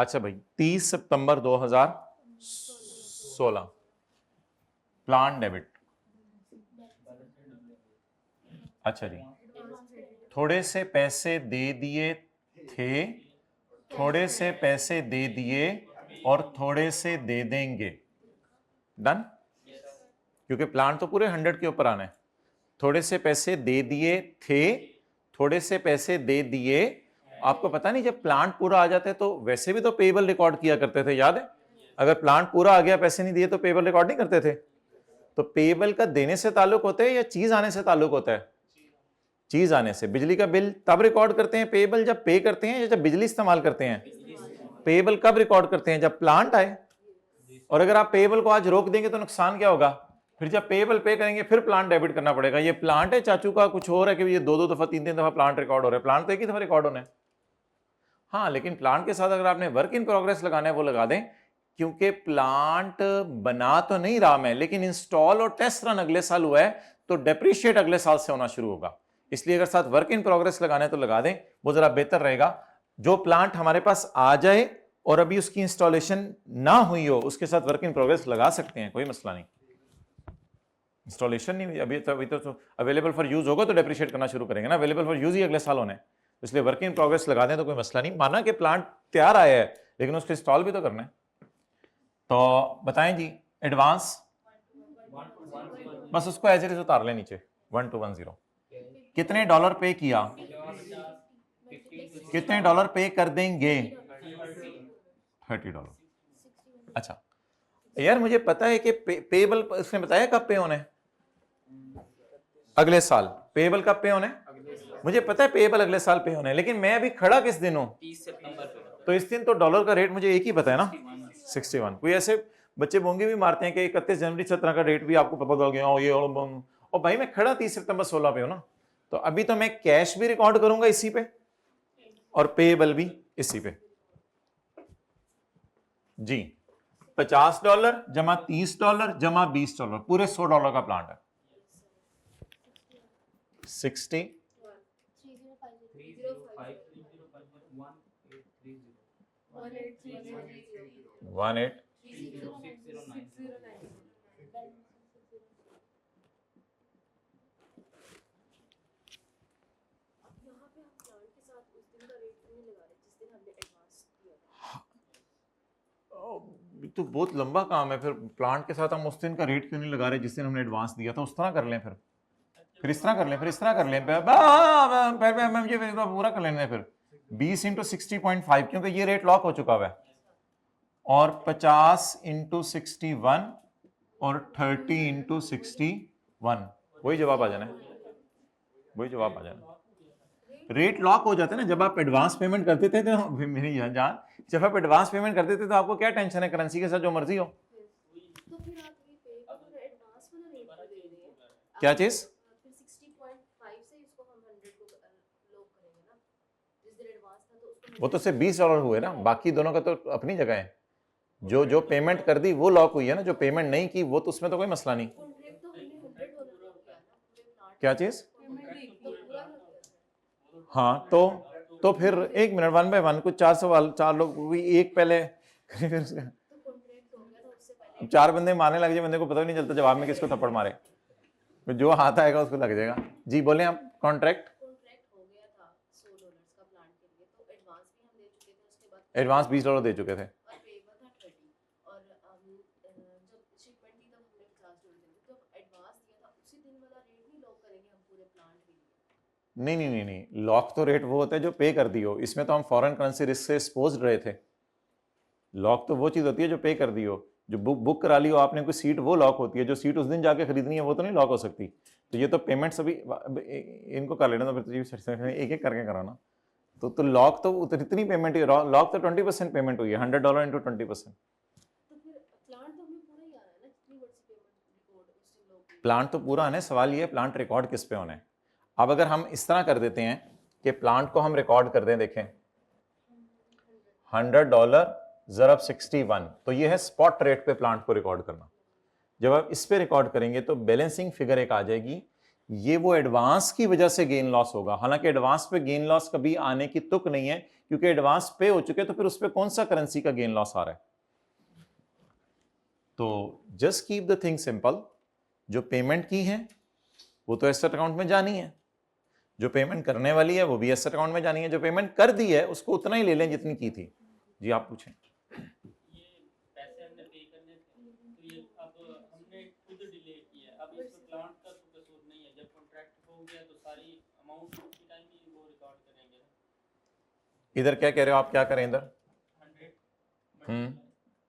अच्छा भाई 30 सितंबर 2016 plan debit. अच्छा जी, थोड़े से पैसे दे दिए थे, थोड़े से पैसे दे दिए और थोड़े से दे देंगे। डन, क्योंकि प्लान तो पूरे 100 के ऊपर आना है। थोड़े से पैसे दे दिए थे, थोड़े से पैसे दे दिए। आपको पता नहीं जब प्लांट पूरा आ जाता है तो वैसे भी तो पेबल रिकॉर्ड किया करते थे, याद है? अगर प्लांट पूरा आ गया पैसे नहीं दिए तो पेबल रिकॉर्ड नहीं करते थे। तो पेबल का देने से ताल्लुक होता है या चीज आने से ताल्लुक होता है? चीज आने से। बिजली का बिल तब रिकॉर्ड करते हैं पेबल जब पे करते हैं या जब बिजली इस्तेमाल करते हैं? पेबल कब रिकॉर्ड करते हैं? जब प्लांट आए। और अगर आप पेबल को आज रोक देंगे तो नुकसान क्या होगा? फिर जब पेबल पे करेंगे फिर प्लांट डेबिट करना पड़ेगा। ये प्लांट है चाचू का कुछ और है कि ये दो दफा तीन दफा प्लांट रिकॉर्ड हो रहा है? प्लांट तो एक ही दफा रिकॉर्ड होना है। हाँ, लेकिन प्लांट के साथ अगर आपने वर्क इन प्रोग्रेस लगाना है वो लगा दें, क्योंकि प्लांट बना तो नहीं रहा मैं, लेकिन इंस्टॉल और टेस्ट रन अगले साल हुआ है तो डेप्रिशिएट अगले साल से होना शुरू होगा। इसलिए अगर साथ वर्क इन प्रोग्रेस लगाना है तो लगा दें, वो जरा बेहतर रहेगा। जो प्लांट हमारे पास आ जाए और अभी उसकी इंस्टॉलेशन ना हुई हो उसके साथ वर्क इन प्रोग्रेस लगा सकते हैं, कोई मसला नहीं। इंस्टॉलेशन नहीं हुई अभी तो अवेलेबल फॉर यूज होगा तो डेप्रिशिएट करना शुरू करेंगे ना। अवेलेबल फॉर यूज ही अगले साल होने, इसलिए वर्क इन प्रोग्रेस लगा दें तो कोई मसला नहीं। माना कि प्लांट तैयार आया है लेकिन उसको इंस्टॉल भी तो करना है। तो बताएं जी, एडवांस बस उसको एज इट इज उतार लें नीचे, 1210। कितने डॉलर पे किया? कितने डॉलर पे कर देंगे? $30। अच्छा यार, मुझे पता है कि पेबल उसने बताया कब पे होने? अगले साल। पेबल कब पे होने? मुझे पता है पेबल अगले साल पे होने, लेकिन मैं अभी खड़ा किस दिन हूं? 30 सितंबर पे। तो इस दिन तो डॉलर का रेट मुझे एक ही पता है ना, 61। कोई ऐसे बच्चे बोंगे भी मारते हैं कि 31 जनवरी 17 का रेट भी आपको पता चल गया ये और भाई मैं खड़ा 30 सितंबर 16 पे हूं ना। तो अभी तो मैं कैश भी रिकॉर्ड करूंगा इसी पे और पेबल भी इसी पे जी। $50 जमा $30 जमा $20, पूरे $100 का प्लांट है। 60 18 तो बहुत लंबा काम है। फिर प्लांट के साथ हम उस दिन का रेट क्यों नहीं लगा रहे जिस दिन हमने एडवांस दिया था? उस तरह कर लें, फिर इस तरह कर लें, फिर इस तरह कर लें, मुझे पूरा कर लेने। फिर 20 × 60.5 क्योंकि ये रेट लॉक हो चुका हुआ है, और 50 × 61 और 30 × 61, वही जवाब आ जाना है, वही जवाब आ जाना। रेट लॉक हो जाता है ना। जब आप एडवांस पेमेंट करते थे तो मेरी जान, जब आप एडवांस पेमेंट करते थे तो आपको क्या टेंशन है? करेंसी के साथ जो मर्जी हो। क्या चीज? वो तो सिर्फ $20 हुए ना, बाकी दोनों का तो अपनी जगह है। जो पेमेंट कर दी वो लॉक हुई है ना, जो पेमेंट नहीं की वो तो उसमें तो कोई मसला नहीं। क्या चीज? हाँ तो फिर 1 मिनट 1 बाय 1 कुछ 4 सवाल, 4 लोग एक पहले फिर 4 बंदे मारने लग जाए, बंदे को पता भी नहीं चलता जवाब में किसको थप्पड़ मारे। जो हाथ आएगा उसको लग जाएगा। जी बोले आप। कॉन्ट्रैक्ट एडवांस $20 दे चुके थे। नहीं, लॉक तो रेट वो होता है जो पे कर दी हो। इसमें तो हम फॉरेन करेंसी रिस्क से एक्सपोज्ड रहे थे। लॉक तो वो चीज होती है जो पे कर दी हो, जो बुक करा ली हो आपने कोई सीट, वो लॉक होती है। जो सीट उस दिन जाके खरीदनी है वो तो नहीं लॉक हो सकती। तो ये तो पेमेंट्स अभी इनको कर लेना, तो फिर एक एक करके कराना। तो लॉक तो इतनी पेमेंट हुई, लॉक तो 20% पेमेंट हुई है, $100 × 20%। प्लांट तो पूरा आना है, सवाल ये है प्लांट रिकॉर्ड किस पे होना है। अब अगर हम इस तरह कर देते हैं कि प्लांट को हम रिकॉर्ड कर दें, देखें $100 ज़रब 61, तो ये है स्पॉट रेट पे प्लांट को रिकॉर्ड करना। जब आप इस पे रिकॉर्ड करेंगे तो बैलेंसिंग फिगर एक आ जाएगी, ये वो एडवांस की वजह से गेन लॉस होगा। हालांकि एडवांस पे गेन लॉस कभी आने की तुक नहीं है, क्योंकि एडवांस पे हो चुके, तो फिर उस पर कौन सा करेंसी का गेन लॉस आ रहा है। तो just keep the thing simple. जो पेमेंट की है वो तो एसेट अकाउंट में जानी है, जो पेमेंट करने वाली है वो भी एसेट अकाउंट में जानी है, जो पेमेंट कर दी है उसको उतना ही ले लें जितनी की थी। जी आप पूछें। पैसे हमने पे करने थे, तो ये अब हमने खुद डिले किया, अब इसमें प्लांट का तो कसूर नहीं है, जब कॉन्ट्रैक्ट हो गया तो सारी अमाउंट उसी टाइम ही वो रिकॉर्ड करेंगे। इधर क्या कह रहे हो आप, क्या करें इधर? 100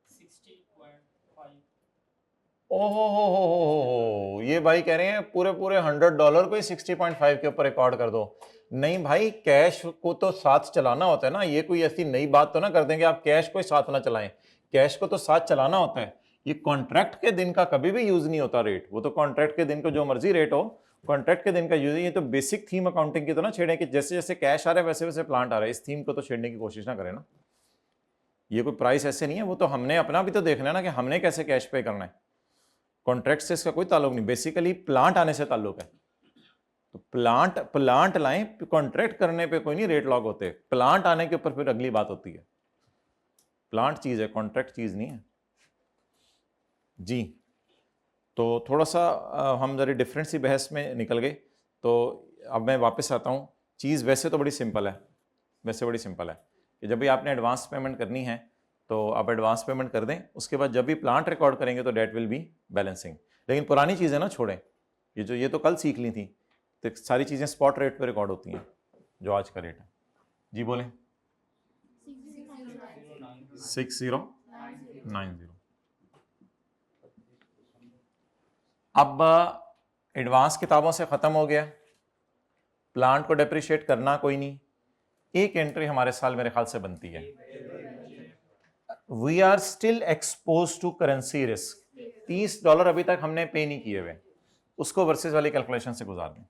60.5। ओहो, ये भाई कह रहे हैं पूरे पूरे $100 को ही 60.5 के ऊपर रिकॉर्ड कर दो। नहीं भाई, कैश को तो साथ चलाना होता है ना, ये कोई ऐसी नई बात तो ना कर देंगे आप कैश को ही साथ ना चलाएं। कैश को तो साथ चलाना होता है। ये कॉन्ट्रैक्ट के दिन का कभी भी यूज नहीं होता रेट, वो तो कॉन्ट्रैक्ट के दिन को जो मर्जी रेट हो, कॉन्ट्रैक्ट के दिन का यूज। ये तो बेसिक थीम अकाउंटिंग की तो ना छेड़े कि जैसे जैसे कैश आ रहा है वैसे वैसे प्लांट आ रहा है, इस थीम को तो छेड़ने की कोशिश ना करें ना। ये कोई प्राइस ऐसे नहीं है, वो तो हमने अपना भी तो देखना है ना कि हमने कैसे कैश पे करना है। कॉन्ट्रैक्ट से इसका कोई ताल्लुक नहीं, बेसिकली प्लांट आने से ताल्लुक है। तो प्लांट लाएं, कॉन्ट्रैक्ट करने पे कोई नहीं रेट लॉक होते, प्लांट आने के ऊपर फिर अगली बात होती है। प्लांट चीज है, कॉन्ट्रैक्ट चीज नहीं है जी। तो थोड़ा सा हम जरा डिफरेंट सी बहस में निकल गए। तो अब मैं वापस आता हूँ। चीज़ वैसे तो बड़ी सिंपल है, वैसे बड़ी सिंपल है कि जब भी आपने एडवांस पेमेंट करनी है तो आप एडवांस पेमेंट कर दें, उसके बाद जब भी प्लांट रिकॉर्ड करेंगे तो डेट विल बी बैलेंसिंग। लेकिन पुरानी चीज़ें ना छोड़ें, ये तो कल सीख ली थी, तो सारी चीज़ें स्पॉट रेट पे रिकॉर्ड होती हैं जो आज का रेट है। जी बोलें। 6090। अब एडवांस किताबों से ख़त्म हो गया, प्लांट को डेप्रिशिएट करना कोई नहीं। एक एंट्री हमारे साल मेरे ख्याल से बनती है, we are still expose to currency risk. $30 अभी तक हमने पे नहीं किए हुए, उसको वर्सेस वाली कैलकुलेशन से गुजार दें।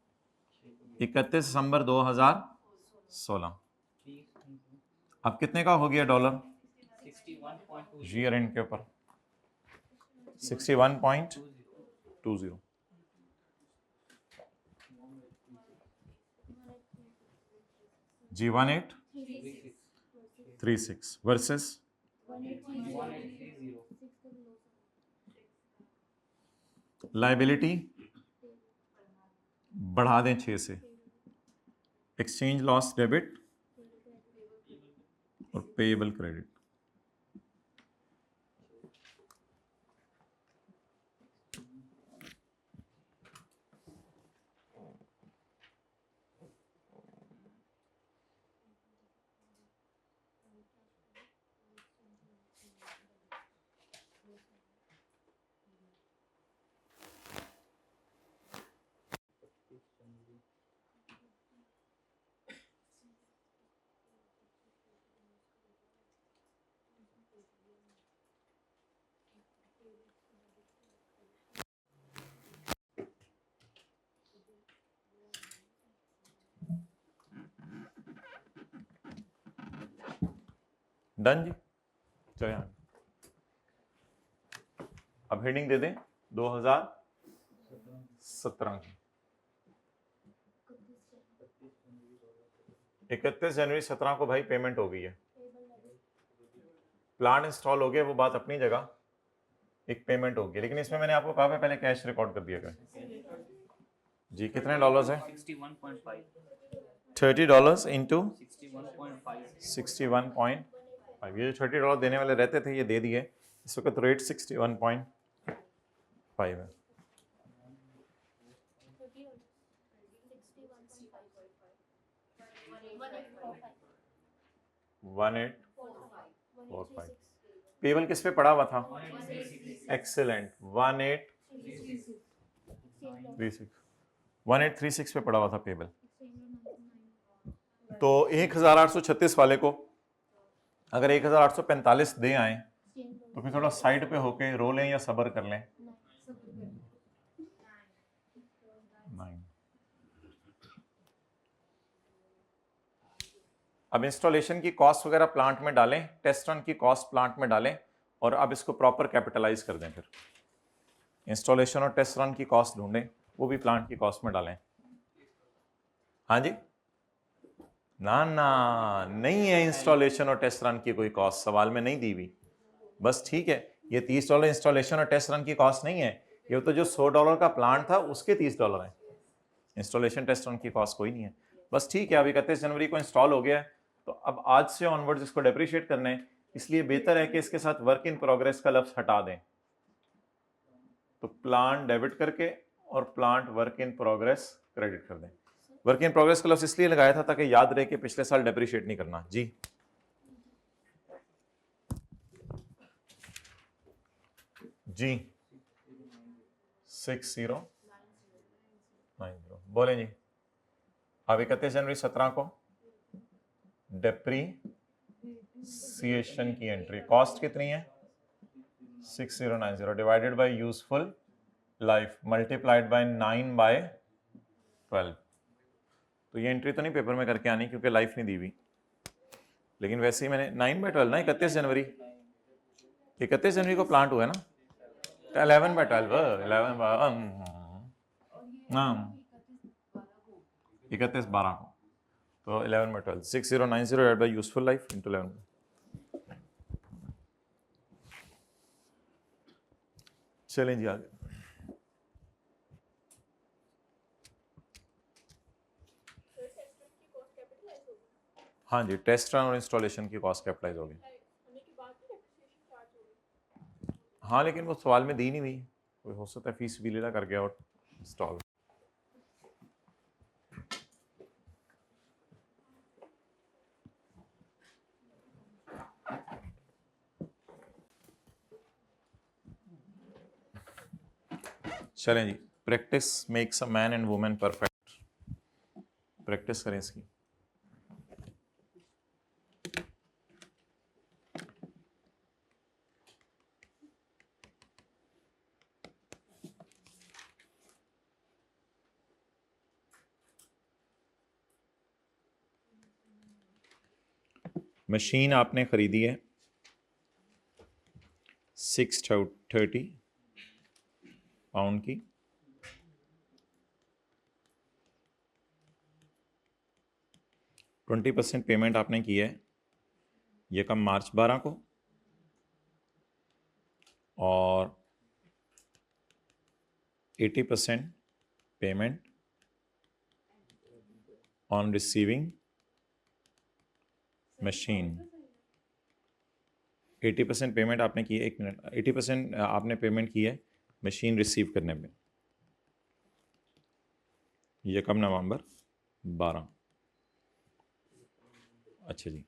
31 दिसंबर 2016, अब कितने का हो गया डॉलर ईयर एंड के ऊपर? 61.20। जी 1836 वर्सेस लाइबिलिटी बढ़ा दें 6 से, एक्सचेंज लॉस डेबिट और पेएबल क्रेडिट। डन जी। चलो अब हेडिंग दे दें 2017 की। 31 जनवरी 17 को भाई पेमेंट हो गई है, प्लान इंस्टॉल हो गया, वो बात अपनी जगह, एक पेमेंट हो गई। लेकिन इसमें मैंने आपको कहा पहले कैश रिकॉर्ड कर दिया गया जी। कितने डॉलर्स है? 61.5। $30 इंटू 61.5। ये जो $30 देने वाले रहते थे ये दे दिए, इस वक्त रेट 61.5 है। पेबल किस पे पड़ा हुआ था? एक्सेलेंट, 1836 पे पड़ा हुआ था पेबल। तो 1836 वाले को अगर 1845 दे आए तो फिर थोड़ा साइड पे होके रो लें या सबर कर लें। अब इंस्टॉलेशन की कॉस्ट वगैरह प्लांट में डालें, टेस्ट रन की कॉस्ट प्लांट में डालें और अब इसको प्रॉपर कैपिटलाइज कर दें। फिर इंस्टॉलेशन और टेस्ट रन की कॉस्ट ढूंढें, वो भी प्लांट की कॉस्ट में डालें। हाँ जी, ना ना, नहीं है इंस्टॉलेशन और टेस्ट रन की कोई कॉस्ट, सवाल में नहीं दी हुई। बस ठीक है, ये $30 इंस्टॉलेशन और टेस्ट रन की कॉस्ट नहीं है, ये तो जो $100 का प्लांट था उसके $30 है। इंस्टॉलेशन टेस्ट रन की कॉस्ट कोई नहीं है। बस ठीक है, अब 31 जनवरी को इंस्टॉल हो गया है, तो अब आज से ऑनवर्ड्स इसको डेप्रिशिएट करना है, इसलिए बेहतर है कि इसके साथ वर्क इन प्रोग्रेस का लफ्ज हटा दें। तो प्लांट डेबिट करके और plant work in progress credit कर दें। वर्क इन प्रोग्रेस का लफ्ज इसलिए लगाया था ताकि याद रहे कि पिछले साल डेप्रिशिएट नहीं करना। जी जी 6090 बोले जी। अब 31 जनवरी 17 को डेप्रीसिएशन की एंट्री, कॉस्ट कितनी है 6090 divided by useful life multiplied by 9/12। तो ये एंट्री तो नहीं पेपर में करके आनी क्योंकि लाइफ नहीं दी हुई, लेकिन वैसे ही मैंने 9/12 ना 31 जनवरी, 31 जनवरी को प्लांट हुआ है ना, 11/12 31/12 को, तो 11/12 6090 divide by useful life into 11। चलें जी आगे। हाँ जी, टेस्ट रन और इंस्टॉलेशन की कॉस्ट कैपिटलाइज होगी। हाँ लेकिन वो सवाल में दी नहीं हुई, कोई हो सकता है फीस भी लेना कर गया और इंस्टॉल। चलें जी, practice makes a man and women perfect. Practice करें इसकी। मशीन आपने खरीदी है 630 पाउंड की, %20 पेमेंट आपने की है ये कम मार्च 12 को, और 80% payment on receiving machine. 80% payment आपने की है, 1 मिनट, 80% आपने पेमेंट की है मशीन रिसीव करने में, ये कब नवंबर 12। अच्छा जी,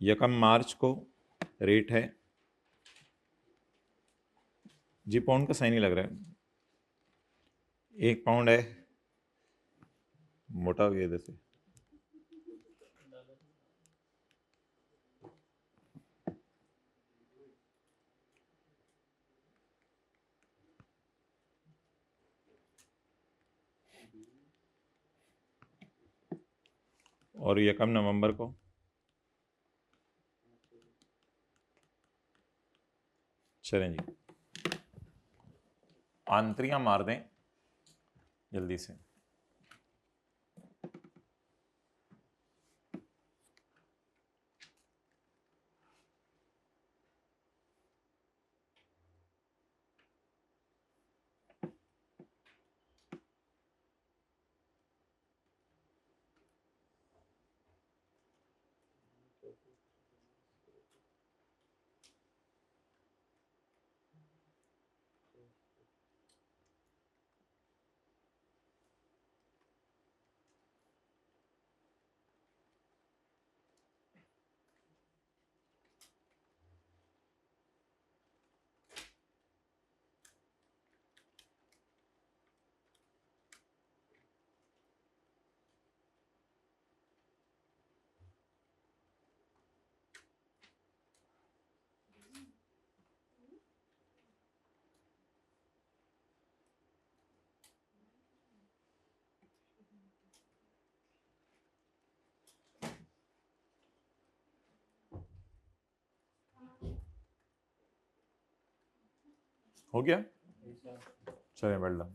यकम मार्च को रेट है जी, पाउंड का साइन ही लग रहा है, 1 पाउंड है, मोटा हो गया इधर से। और यकम नवंबर को चलें जी, आंतरियां मार दें जल्दी से। हो गया, चलिए वेल डन।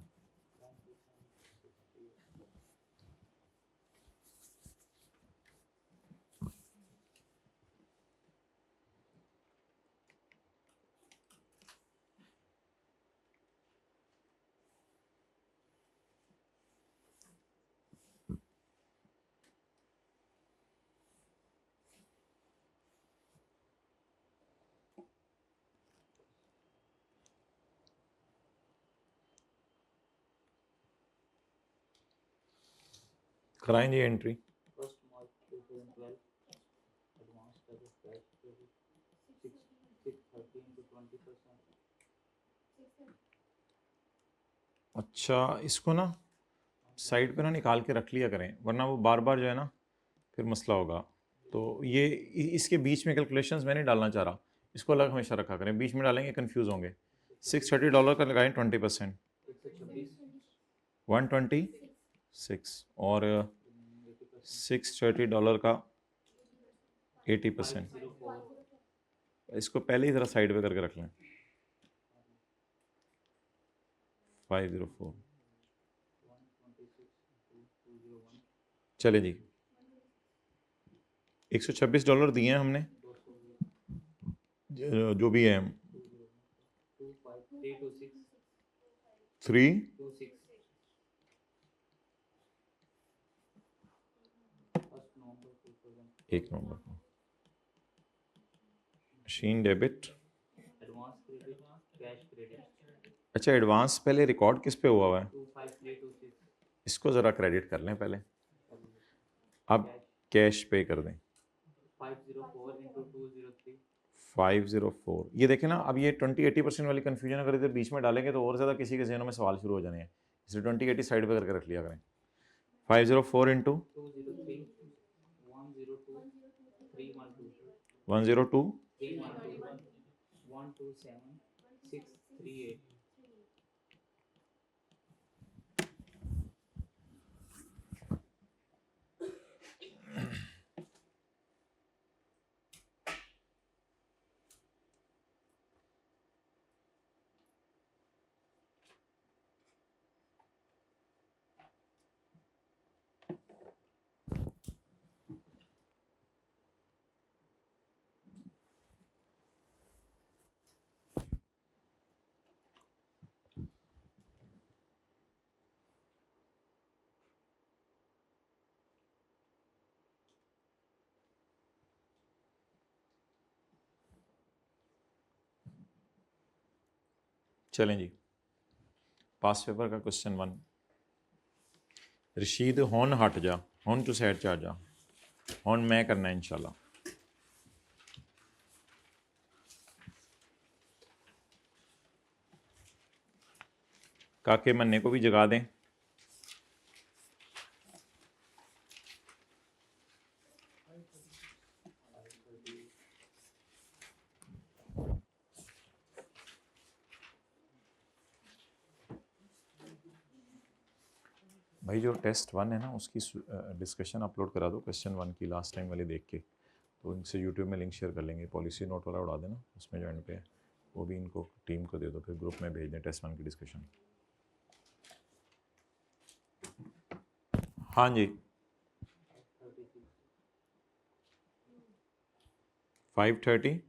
कराएं जी एंट्री। फर्स्ट मार्च 2012 एडवांस का जो कैश क्रेडिट 630 into 20%। अच्छा इसको ना साइड पे ना निकाल के रख लिया करें, वरना वो बार बार जो है ना फिर मसला होगा। तो ये इसके बीच में कैलकुलेशंस मैं नहीं डालना चाह रहा, इसको अलग हमेशा रखा करें, बीच में डालेंगे कंफ्यूज होंगे। $630 का लगाएं 20%, 126 और $630 का 80%। इसको पहले ही ज़रा साइड पे करके रख लें। 504 चले जी, $126 दिए हैं हमने, जो भी है 3 1 नवंबर को machine debit. Advance credit cash credit. अच्छा एडवांस पहले रिकॉर्ड किस पे हुआ है? 25326। इसको ज़रा क्रेडिट कर लें पहले, अब कैश पे कर दें 504 into 203। 504। ये देखें ना, अब ये 20-80% वाली कन्फ्यूजन अगर इधर बीच में डालेंगे तो और ज़्यादा किसी के जहनों में सवाल शुरू हो जाने हैं, इसलिए 20-80 साइड पे करके रख लिया करें। 504 इंटू 203 102 312 102 312 127 638। चलें जी, पास पेपर का क्वेश्चन 1। रशीद हॉर्न हट जा, हॉर्न टू साइड जा जा, हॉर्न मैं करना है इंशाल्लाह। काके मन्ने को भी जगा दें। भाई जो टेस्ट 1 है ना उसकी डिस्कशन अपलोड करा दो, क्वेश्चन 1 की लास्ट टाइम वाली देख के, तो इनसे यूट्यूब में लिंक शेयर कर लेंगे। पॉलिसी नोट वाला उड़ा देना, उसमें ज्वाइन पे है, वो भी इनको टीम को दे दो, फिर ग्रुप में भेज दें टेस्ट 1 की डिस्कशन। हाँ जी 538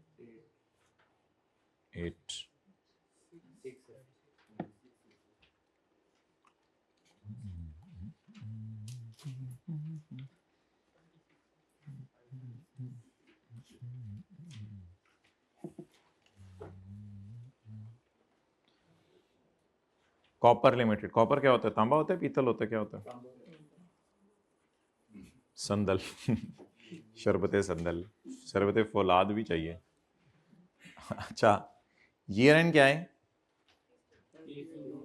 कॉपर लिमिटेड। कॉपर क्या होता है? तांबा होता है, पीतल होता है, क्या होता है? संदल शरबत संदल, शरबत फौलाद भी चाहिए। अच्छा ईयर एंड क्या है?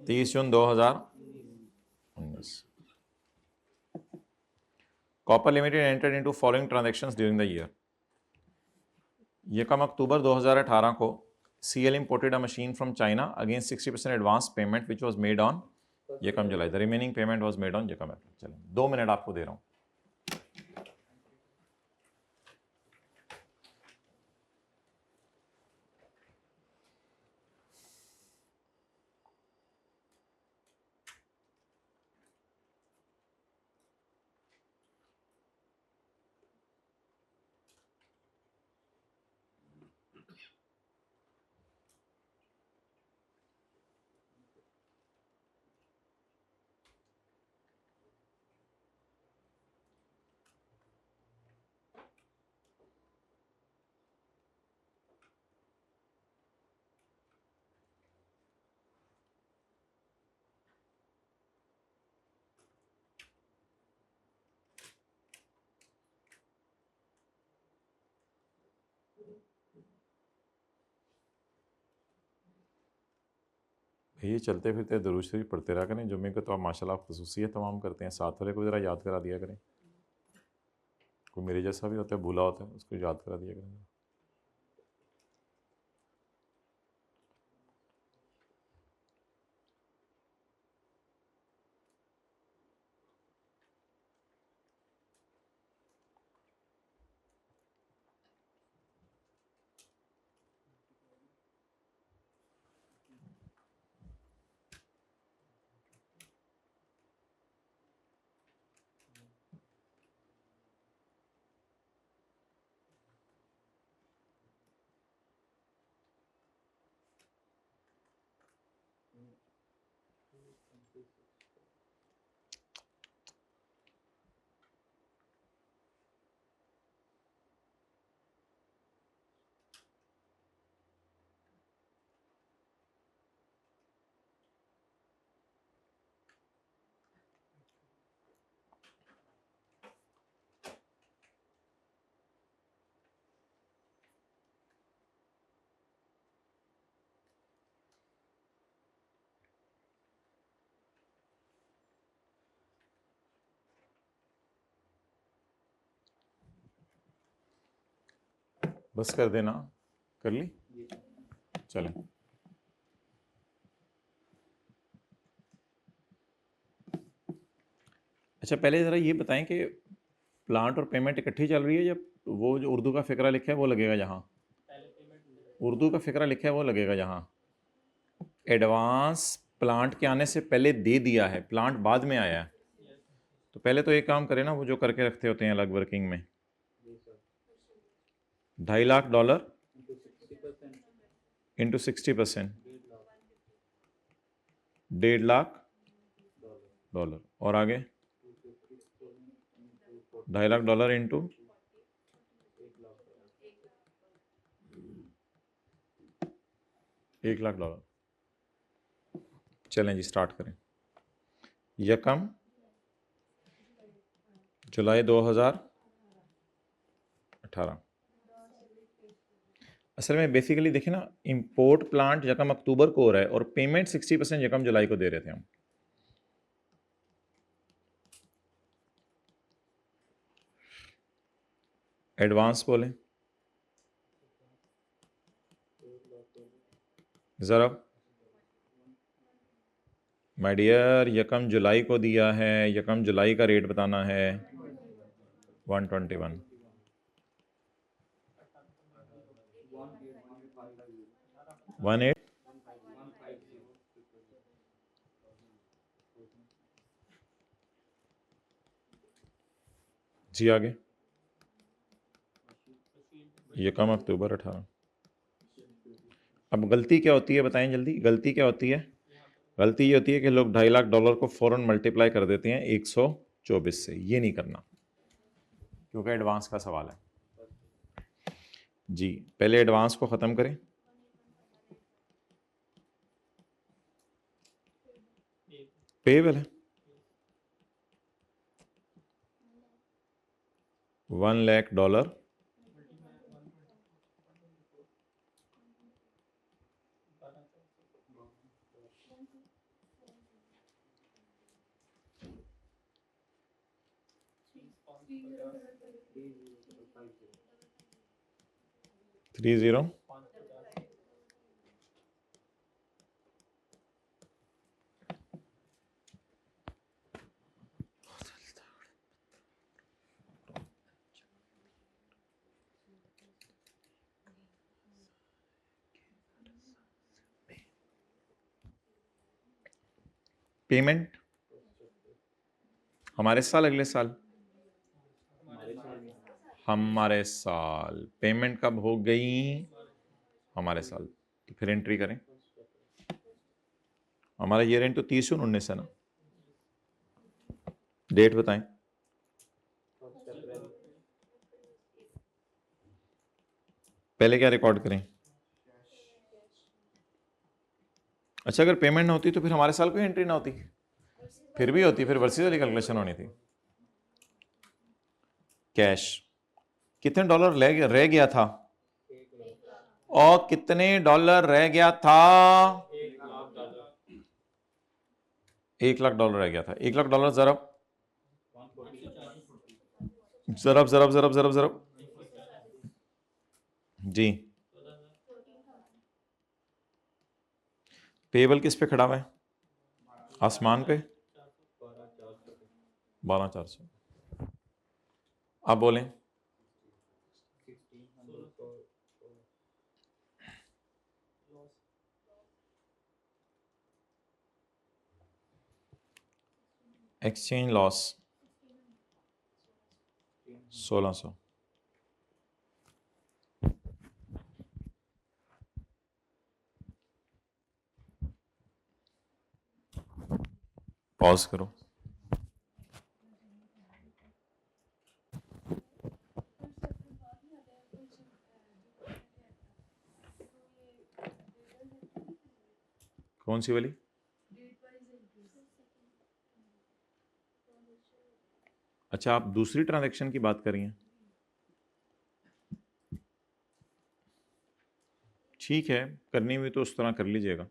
30 जून 2019। Copper limited entered into following transactions during the year. यकम अक्टूबर 2018 को CL imported a machine from China against 60% advance payment which was made on यकम जुलाई। The remaining payment was made on यकम अप्रैल। चलें 2 मिनट आपको दे रहा हूँ। ये चलते फिरते दुरूद शरीफ पढ़ते रहा करें। जुम्मे को तो आप माशाल्लाह खुसूसियत तमाम करते हैं, साथ वाले को ज़रा याद करा दिया करें। कोई मेरे जैसा भी होता है, भूला होता है, उसको याद करा दिया करें। बस कर देना, कर ली, चलें। अच्छा, पहले ज़रा ये बताएं कि प्लांट और पेमेंट इकट्ठी चल रही है, या वो जो उर्दू का फ़िक्रा लिखा है वो लगेगा जहाँ? उर्दू का फ़िक्रा लिखा है वो लगेगा जहाँ। एडवांस प्लांट के आने से पहले दे दिया है, प्लांट बाद में आया है। तो पहले तो एक काम करें ना, वो जो करके रखते होते हैं अलग वर्किंग में, $2.5 लाख इंटू 60%, $1.5 लाख, और आगे $2.5 लाख इंटू $1 लाख। चलें जी, स्टार्ट करें। यकम जुलाई 2018। असल में बेसिकली देखें ना, इंपोर्ट प्लांट यकम अक्टूबर को हो रहा है और पेमेंट 60% यकम जुलाई को दे रहे थे हम। एडवांस बोलें ज़रा। माय डियर, यकम जुलाई को दिया है, यकम जुलाई का रेट बताना है 121। वन एट जी, आगे यकम अक्टूबर 18। अब गलती क्या होती है बताएं जल्दी, गलती क्या होती है? गलती ये होती है कि लोग $2.5 लाख को फ़ौरन मल्टीप्लाई कर देते हैं 124 से। ये नहीं करना, क्योंकि एडवांस का सवाल है जी। पहले एडवांस को ख़त्म करें। पेबल है $1 लाख, 30। पेमेंट हमारे साल, अगले साल हमारे साल। पेमेंट कब हो गई? हमारे साल। तो फिर एंट्री करें। हमारा ईयर एंड तो 30/19 है ना। डेट बताएं। पहले क्या रिकॉर्ड करें? अच्छा, अगर पेमेंट ना होती तो फिर हमारे साल कोई एंट्री ना होती, फिर भी होती, फिर वर्सेस वाली कैलकुलेशन होनी थी। कैश कितने डॉलर रह गया था? और कितने डॉलर रह गया था? $1,00,000 रह गया था। $1,00,000 जरब जरब जरब जरब जरब जरब जी। पेबल किस पे खड़ा हुआ है? आसमान पे। 12,400। आप बोलें। Exchange loss 1,600। पॉज करो। कौन सी वाली? अच्छा, आप दूसरी ट्रांजैक्शन की बात कर रही हैं। ठीक है, करनी हुई तो उस तरह कर लीजिएगा।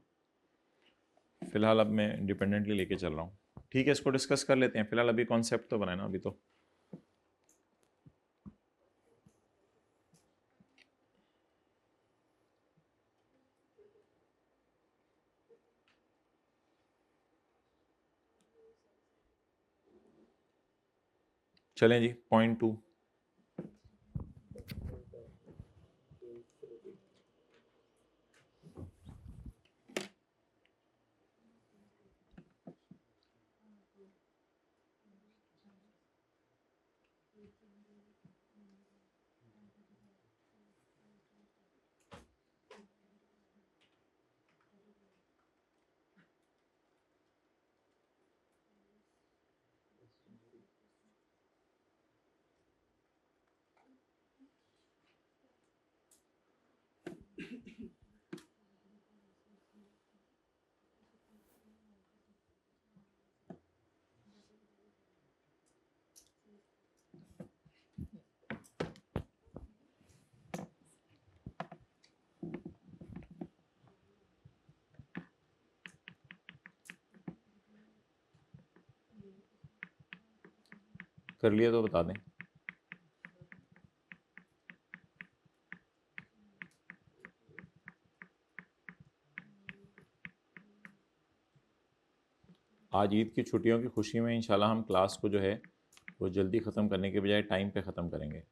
फिलहाल अब मैं इंडिपेंडेंटली लेके चल रहा हूँ। ठीक है, इसको डिस्कस कर लेते हैं। फिलहाल अभी कॉन्सेप्ट तो बनाए ना अभी तो। चलें जी, पॉइंट 2। कर लिया तो बता दें। आज ईद की छुट्टियों की खुशी में इंशाल्लाह हम क्लास को जो है वो जल्दी ख़त्म करने के बजाय टाइम पे ख़त्म करेंगे।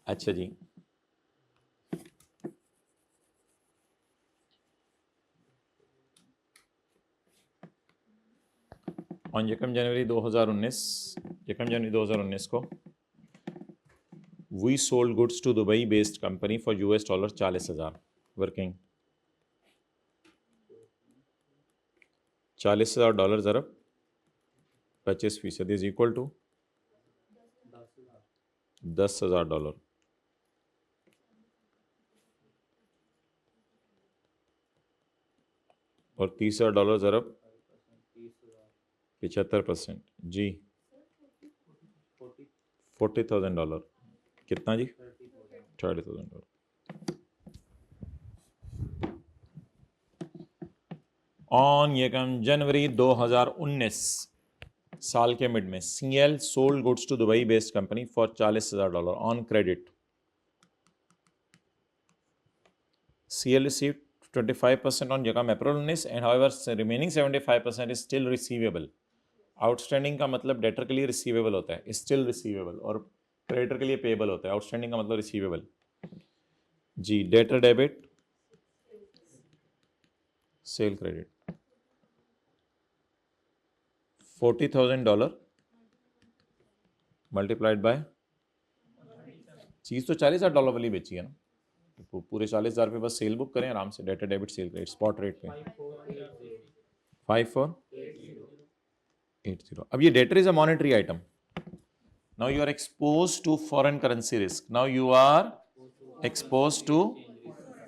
अच्छा जी, ऑन 1 जनवरी 2019 को we sold goods to Dubai based company for $40 40,000 working. $40,000 ज़रब 25% इज इक्वल टू $10,000। और $30,000 ज़रब 75% जी। $40,000 कितना जी? $30,000। ऑन यकम जनवरी 2019 साल के मिड में CL sold goods to Dubai based company for $40,000 on credit. CL received 25% on Yakam April 19 and however remaining 75% is still receivable। Outstanding का मतलब debtor के लिए रिसीवेबल होता है, स्टिल रिसीवेबल, और क्रेडिटर के लिए पेबल होता है। आउटस्टैंडिंग का मतलब रिसीवेबल जी। Debtor debit, sale credit. $40,000 multiplied by, चीज़ तो $40,000 वाली बेची है ना, तो पूरे 40,000 पे बस सेल बुक करें आराम से। Debtor debit sale credit spot rate पे 5480। अब ये debtor is a monetary item. Now you are exposed to foreign currency risk. Now you are exposed to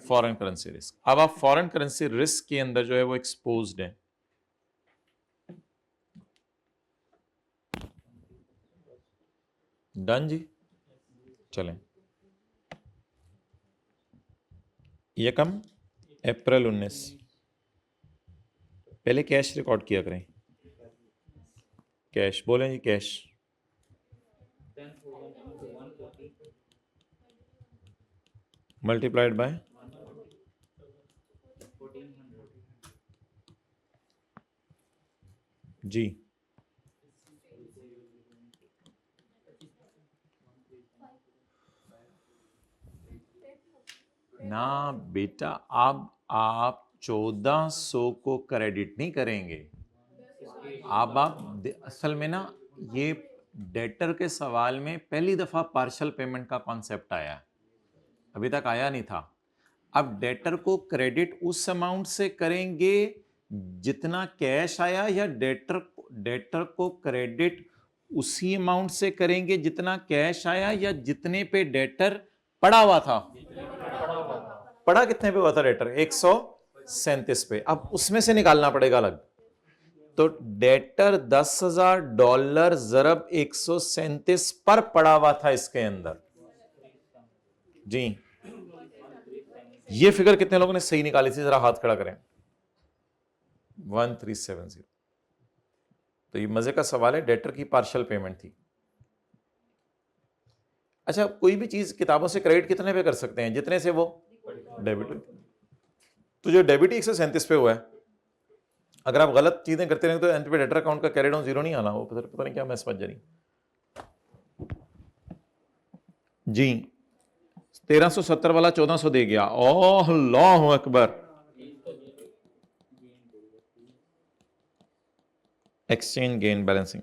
foreign currency risk. अब आप foreign currency risk के अंदर जो है वो exposed हैं। डन जी। चलें, यकम अप्रैल 19, पहले कैश रिकॉर्ड किया करें। कैश बोलें जी, कैश 10,000 मल्टीप्लाइड बाय जी। ना बेटा, अब आप 1400 को क्रेडिट नहीं करेंगे। अब आप असल में ना, ये डेटर के सवाल में पहली दफा पार्शियल पेमेंट का कॉन्सेप्ट आया है, अभी तक आया नहीं था। अब डेटर को क्रेडिट उस अमाउंट से करेंगे जितना कैश आया, या डेटर को क्रेडिट उसी अमाउंट से करेंगे जितना कैश आया, या जितने पे डेटर पड़ा हुआ था? पड़ा कितने पे हुआ था डेटर? 137 पे। अब उसमें से निकालना पड़ेगा अलग। तो डेटर $10,000 ज़रब 137 पर पड़ा हुआ था इसके अंदर जी। ये फिगर कितने लोगों ने सही निकाली थी? जरा हाथ खड़ा करें। 1370। तो ये मजे का सवाल है, डेटर की पार्शियल पेमेंट थी। अच्छा, कोई भी चीज किताबों से क्रेडिट कितने पे कर सकते हैं? जितने से वो डेबिट। तो जो डेबिट 137 पे हुआ है, अगर आप गलत चीजें करते रहे तो एंड पे डेटर अकाउंट का कैरिड ऑन जीरो नहीं आना, वो पता नहीं क्या मैं समझ जानी जी। 1370 वाला 1400 दे गया। ओह अल्लाहु अकबर। Exchange gain balancing.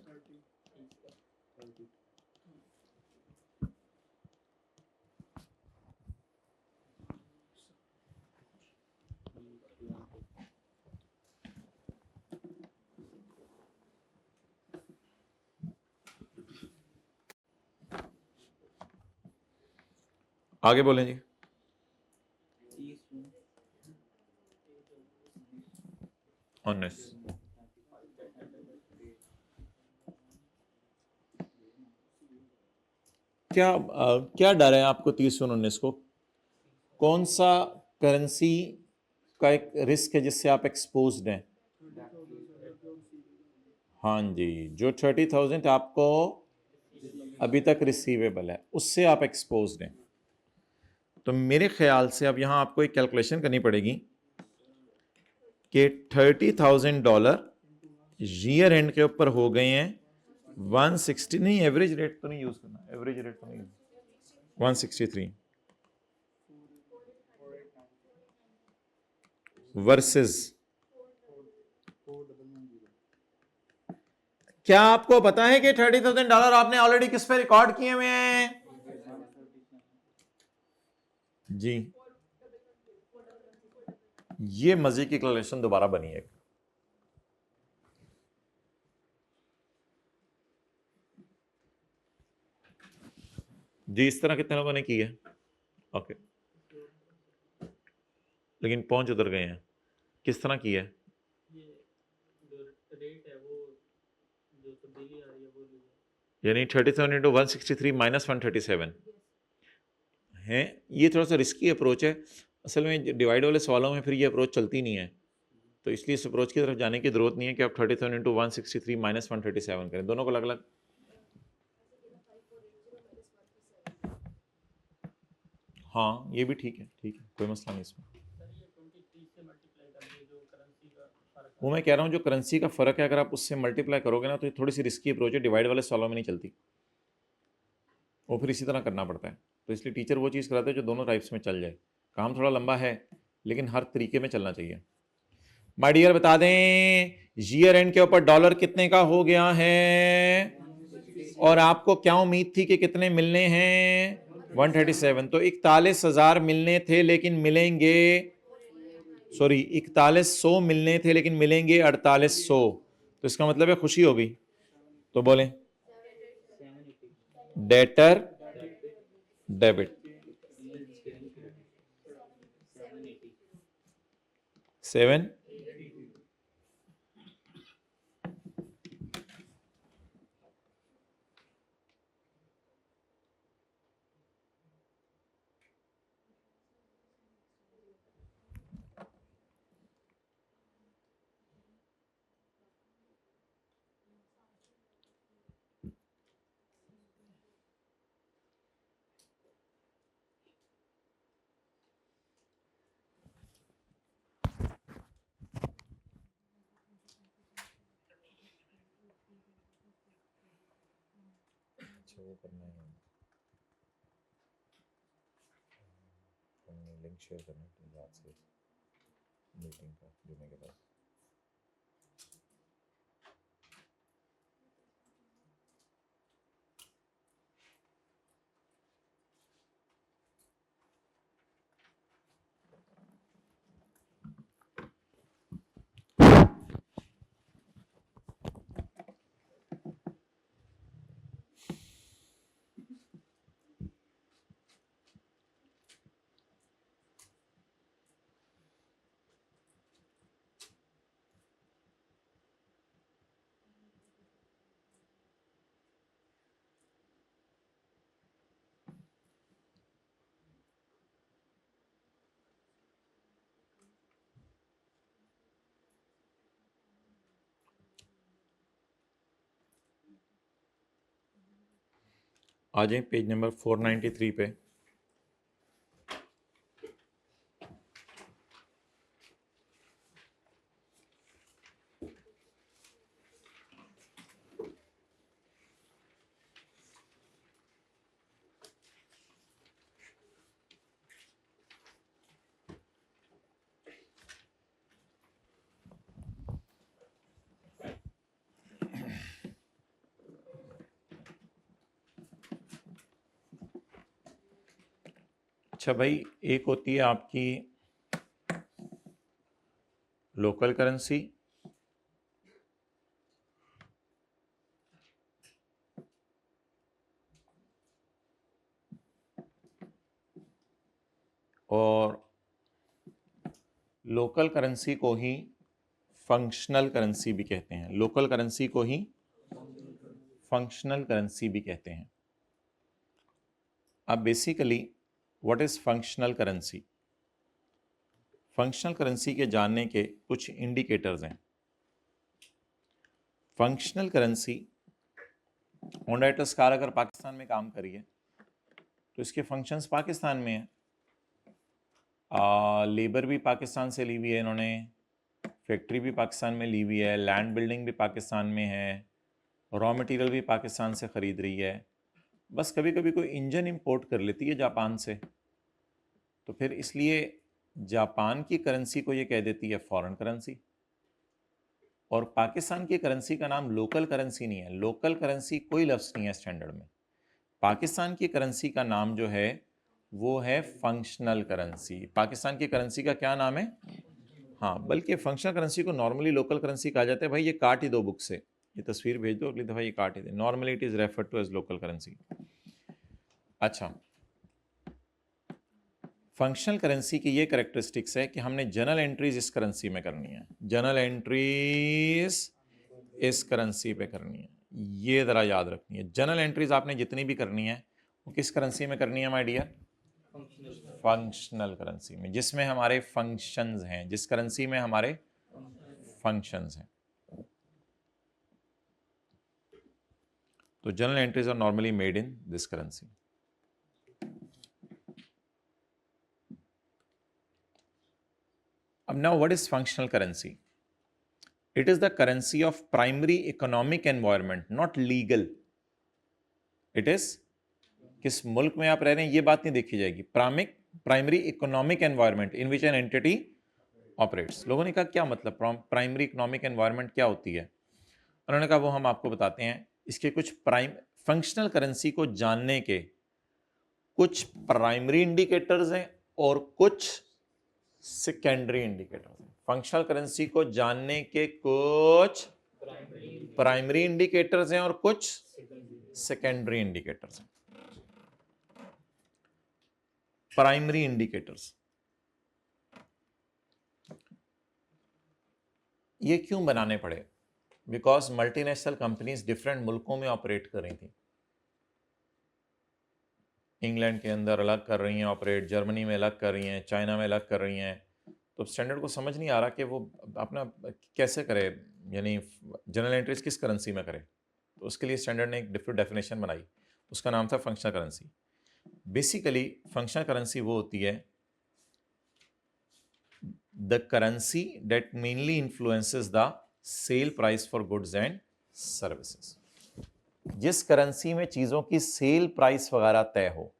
आगे बोलें जी। ऑनेस्ट क्या डर है आपको 30-19 को? कौन सा करेंसी का एक रिस्क है जिससे आप एक्सपोज्ड हैं? हाँ जी, जो 30,000 आपको अभी तक रिसीवेबल है, उससे आप एक्सपोज्ड हैं। तो मेरे ख्याल से अब यहां आपको एक कैलकुलेशन करनी पड़ेगी कि $30,000 ईयर एंड के ऊपर हो गए हैं 160, नहीं एवरेज रेट तो नहीं यूज करना, एवरेज रेट तो नहीं, 163 वर्सेस। क्या आपको पता है कि $30,000 आपने ऑलरेडी किस पे रिकॉर्ड किए हुए हैं जी? ये मजे की कैलकुलेशन दोबारा बनी है जी। इस तरह कितने लोगों ने की है? ओके, लेकिन पहुंच उधर गए हैं। किस तरह की है? ये जो रेट है वो जो तब्दीली आ रही है वो यानी 37 इंटू 163 माइनस 137 है। ये थोड़ा सा रिस्की अप्रोच है असल में। डिवाइड वाले सवालों में फिर ये अप्रोच चलती नहीं है, तो इसलिए इस अप्रोच की तरफ जाने की जरूरत नहीं है कि आप 37 इंटू 163 माइनस 137 करें, दोनों को अलग अलग। हाँ ये भी ठीक है, ठीक है, कोई मसला नहीं इसमें। वो मैं कह रहा हूँ जो करेंसी का फर्क है, अगर आप उससे मल्टीप्लाई करोगे ना तो ये थोड़ी सी रिस्की अप्रोच है, डिवाइड वाले सवालों में नहीं चलती, वो फिर इसी तरह करना पड़ता है। तो इसलिए टीचर वो चीज़ कराते हैं जो दोनों टाइप्स में चल जाए। काम थोड़ा लंबा है लेकिन हर तरीके में चलना चाहिए। माय डियर बता दें ईयर एंड के ऊपर डॉलर कितने का हो गया है, और आपको क्या उम्मीद थी कि कितने मिलने हैं? 137। तो 41,000 मिलने थे लेकिन मिलेंगे, सॉरी 4100 मिलने थे लेकिन मिलेंगे 4800। तो इसका मतलब है खुशी होगी। तो बोलें डेटर डेबिट 7। अच्छा वो करना है, हमने लिंक शेयर करना है याद से मीटिंग का जुमे के बाद। आ जाए पेज नंबर 493 पे। अच्छा भाई, एक होती है आपकी लोकल करेंसी, और लोकल करेंसी को ही फंक्शनल करेंसी भी कहते हैं। लोकल करेंसी को ही फंक्शनल करेंसी भी कहते हैं। अब basically what is functional currency? Functional currency के जानने के कुछ इंडिकेटर्स हैं। फंक्शनल करेंसी कार अगर पाकिस्तान में काम करिए तो इसके फंक्शंस पाकिस्तान में है। लेबर भी पाकिस्तान से ली हुई है इन्होंने, फैक्ट्री भी पाकिस्तान में ली हुई है, लैंड बिल्डिंग भी पाकिस्तान में है, रॉ मटेरियल भी पाकिस्तान से ख़रीद रही है। बस कभी कभी कोई इंजन इंपोर्ट कर लेती है जापान से, तो फिर इसलिए जापान की करेंसी को ये कह देती है फॉरेन करेंसी। और पाकिस्तान की करेंसी का नाम लोकल करेंसी नहीं है। लोकल करेंसी कोई लफ्ज़ नहीं है स्टैंडर्ड में। पाकिस्तान की करेंसी का नाम जो है वो है फंक्शनल करेंसी। पाकिस्तान की करेंसी का क्या नाम है? हाँ, बल्कि फंक्शनल करेंसी को नॉर्मली लोकल करेंसी कहा जाता है। भाई ये काट ही दो बुक से, ये तस्वीर भेज दो, अगली दफ़ा ये काट ही दे। Normally it is refer to as local currency. अच्छा, फंक्शनल करेंसी की ये कैरेक्टरिस्टिक्स है कि हमने जर्नल एंट्रीज इस करेंसी में करनी है, जर्नल एंट्रीज इस करेंसी पे करनी है। ये ज़रा याद रखनी है, जर्नल एंट्रीज आपने जितनी भी करनी है वो किस करेंसी में करनी है माय डियर? फंक्शनल करेंसी में, जिसमें हमारे फंक्शंस हैं, जिस करेंसी में हमारे फंक्शंस हैं। तो journal entries are normally made in this currency. अब now what is functional currency? It is the currency of primary economic environment, not legal. It is किस मुल्क में आप रह रहे हैं ये बात नहीं देखी जाएगी। Primary economic environment in which an entity operates. लोगों ने कहा क्या मतलब प्राइमरी इकोनॉमिक एनवायरनमेंट क्या होती है? उन्होंने कहा वो हम आपको बताते हैं। इसके कुछ फंक्शनल करेंसी को जानने के कुछ प्राइमरी इंडिकेटर्स हैं और कुछ सेकेंडरी इंडिकेटर्स हैं। फंक्शनल करेंसी को जानने के कुछ प्राइमरी इंडिकेटर्स हैं और कुछ सेकेंडरी इंडिकेटर्स हैं। प्राइमरी इंडिकेटर्स ये क्यों बनाने पड़े? बिकॉज मल्टीनेशनल कंपनीज डिफरेंट मुल्कों में ऑपरेट कर रही थी। इंग्लैंड के अंदर अलग कर रही हैं ऑपरेट, जर्मनी में अलग कर रही हैं, चाइना में अलग कर रही हैं। तो स्टैंडर्ड को समझ नहीं आ रहा कि वो अपना कैसे करे, यानी जनरल एंट्रीज किस करेंसी में करे। तो उसके लिए स्टैंडर्ड ने एक डिफरेंट डेफिनेशन बनाई, उसका नाम था functional currency. Basically functional currency वो होती है the currency that mainly influences the sale price for goods and services. जिस करेंसी में चीजों की सेल प्राइस वगैरह तय हो।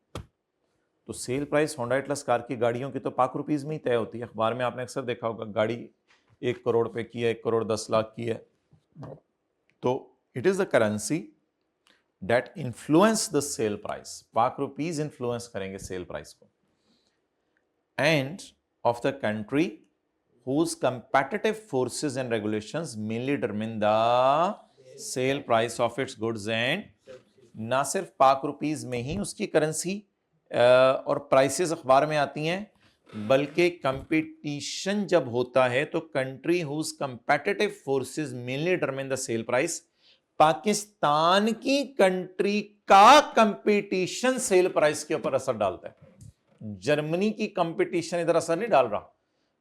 तो sale price Honda Atlas car की गाड़ियों की तो पाक रुपीज में ही तय होती है। अखबार में आपने अक्सर देखा होगा गाड़ी 1 करोड़ पे की है, 1 करोड़ 10 लाख की है। तो it is the currency that influence the sale price. पाक रुपीज इन्फ्लुएंस करेंगे सेल प्राइस को। End of the country whose competitive forces and regulations mainly determine the sale price of its goods and ना सिर्फ पाक rupees में ही उसकी currency और prices अखबार में आती हैं, बल्कि कंपटीशन जब होता है तो country whose competitive forces mainly determine the sale price. Pakistan की कंट्री का कंपटीशन सेल प्राइस के ऊपर असर डालता है। जर्मनी की कंपटीशन इधर असर नहीं डाल रहा।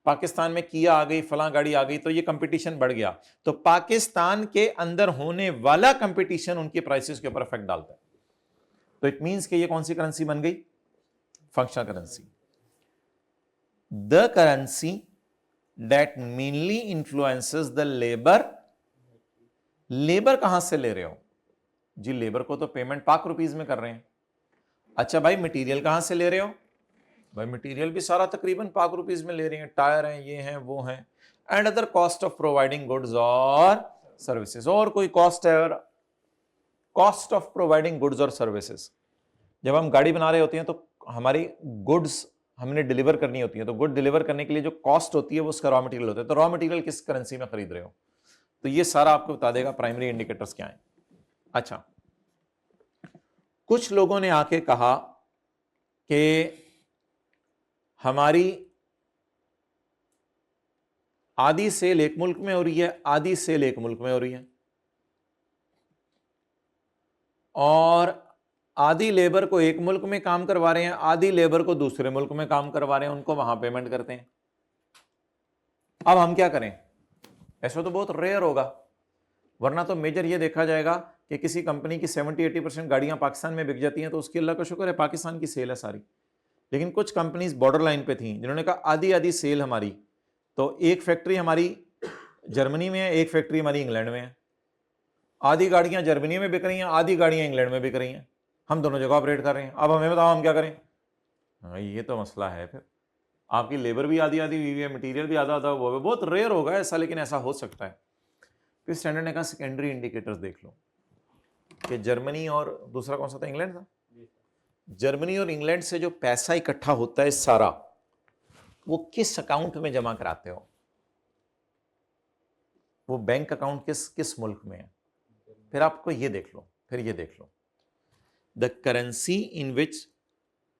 पाकिस्तान में किया आ गई, फलां गाड़ी आ गई, तो ये कंपटीशन बढ़ गया, तो पाकिस्तान के अंदर होने वाला कंपटीशन उनकी प्राइसेस के ऊपर इफेक्ट डालता है। तो इट मींस कि ये कौन सी करेंसी बन गई? Functional currency. The currency that mainly influences the labour. Labour कहां से ले रहे हो जी? लेबर को तो पेमेंट पाक रुपीज में कर रहे हैं। अच्छा भाई, मटेरियल कहां से ले रहे हो? भाई मटेरियल भी सारा तकरीबन पाक रुपीज में ले रहे हैं। टायर हैं, ये हैं, वो हैं। And other cost of providing goods और सर्विसेज। और कोई कॉस्ट है, और कॉस्ट ऑफ प्रोवाइडिंग गुड्स और सर्विसेज। जब हम गाड़ी बना रहे होते हैं तो हमारी गुड्स हमने डिलीवर करनी होती है, तो गुड डिलीवर करने के लिए जो कॉस्ट होती है वो उसका रॉ मटेरियल होता है। तो रॉ मटेरियल किस करेंसी में खरीद रहे हो? तो ये सारा आपको बता देगा प्राइमरी इंडिकेटर्स क्या है। अच्छा, कुछ लोगों ने आके कहा कि हमारी आधी सेल एक मुल्क में हो रही है, आधी सेल एक मुल्क में हो रही है, और आधी लेबर को एक मुल्क में काम करवा रहे हैं, आधी लेबर को दूसरे मुल्क में काम करवा रहे हैं, उनको वहां पेमेंट करते हैं। अब हम क्या करें? ऐसा तो बहुत रेयर होगा, वरना तो मेजर ये देखा जाएगा कि किसी कंपनी की 70-80% गाड़ियां पाकिस्तान में बिक जाती हैं, तो उसकी अल्लाह का शुक्र है पाकिस्तान की सेल है सारी। लेकिन कुछ कंपनीज बॉर्डर लाइन पे थी जिन्होंने कहा आधी आधी सेल हमारी, तो एक फैक्ट्री हमारी जर्मनी में है, एक फैक्ट्री हमारी इंग्लैंड में है। आधी गाड़ियां जर्मनी में बिक रही हैं, आधी गाड़ियां इंग्लैंड में बिक रही हैं, हम दोनों जगह ऑपरेट कर रहे हैं। अब हमें बताओ हम क्या करें? हाँ, ये तो मसला है। फिर आपकी लेबर भी आधी आधी हुई है, मटीरियल भी आधा आधा हुआ है। बहुत रेयर होगा ऐसा, लेकिन ऐसा हो सकता है। फिर स्टैंडर्ड ने कहा सेकेंडरी इंडिकेटर्स देख लो कि जर्मनी और दूसरा कौन सा था? इंग्लैंड था। जर्मनी और इंग्लैंड से जो पैसा इकट्ठा होता है सारा, वो किस अकाउंट में जमा कराते हो? वो बैंक अकाउंट किस मुल्क में है? फिर आपको ये देख लो, फिर ये देख लो, द करेंसी इन विच,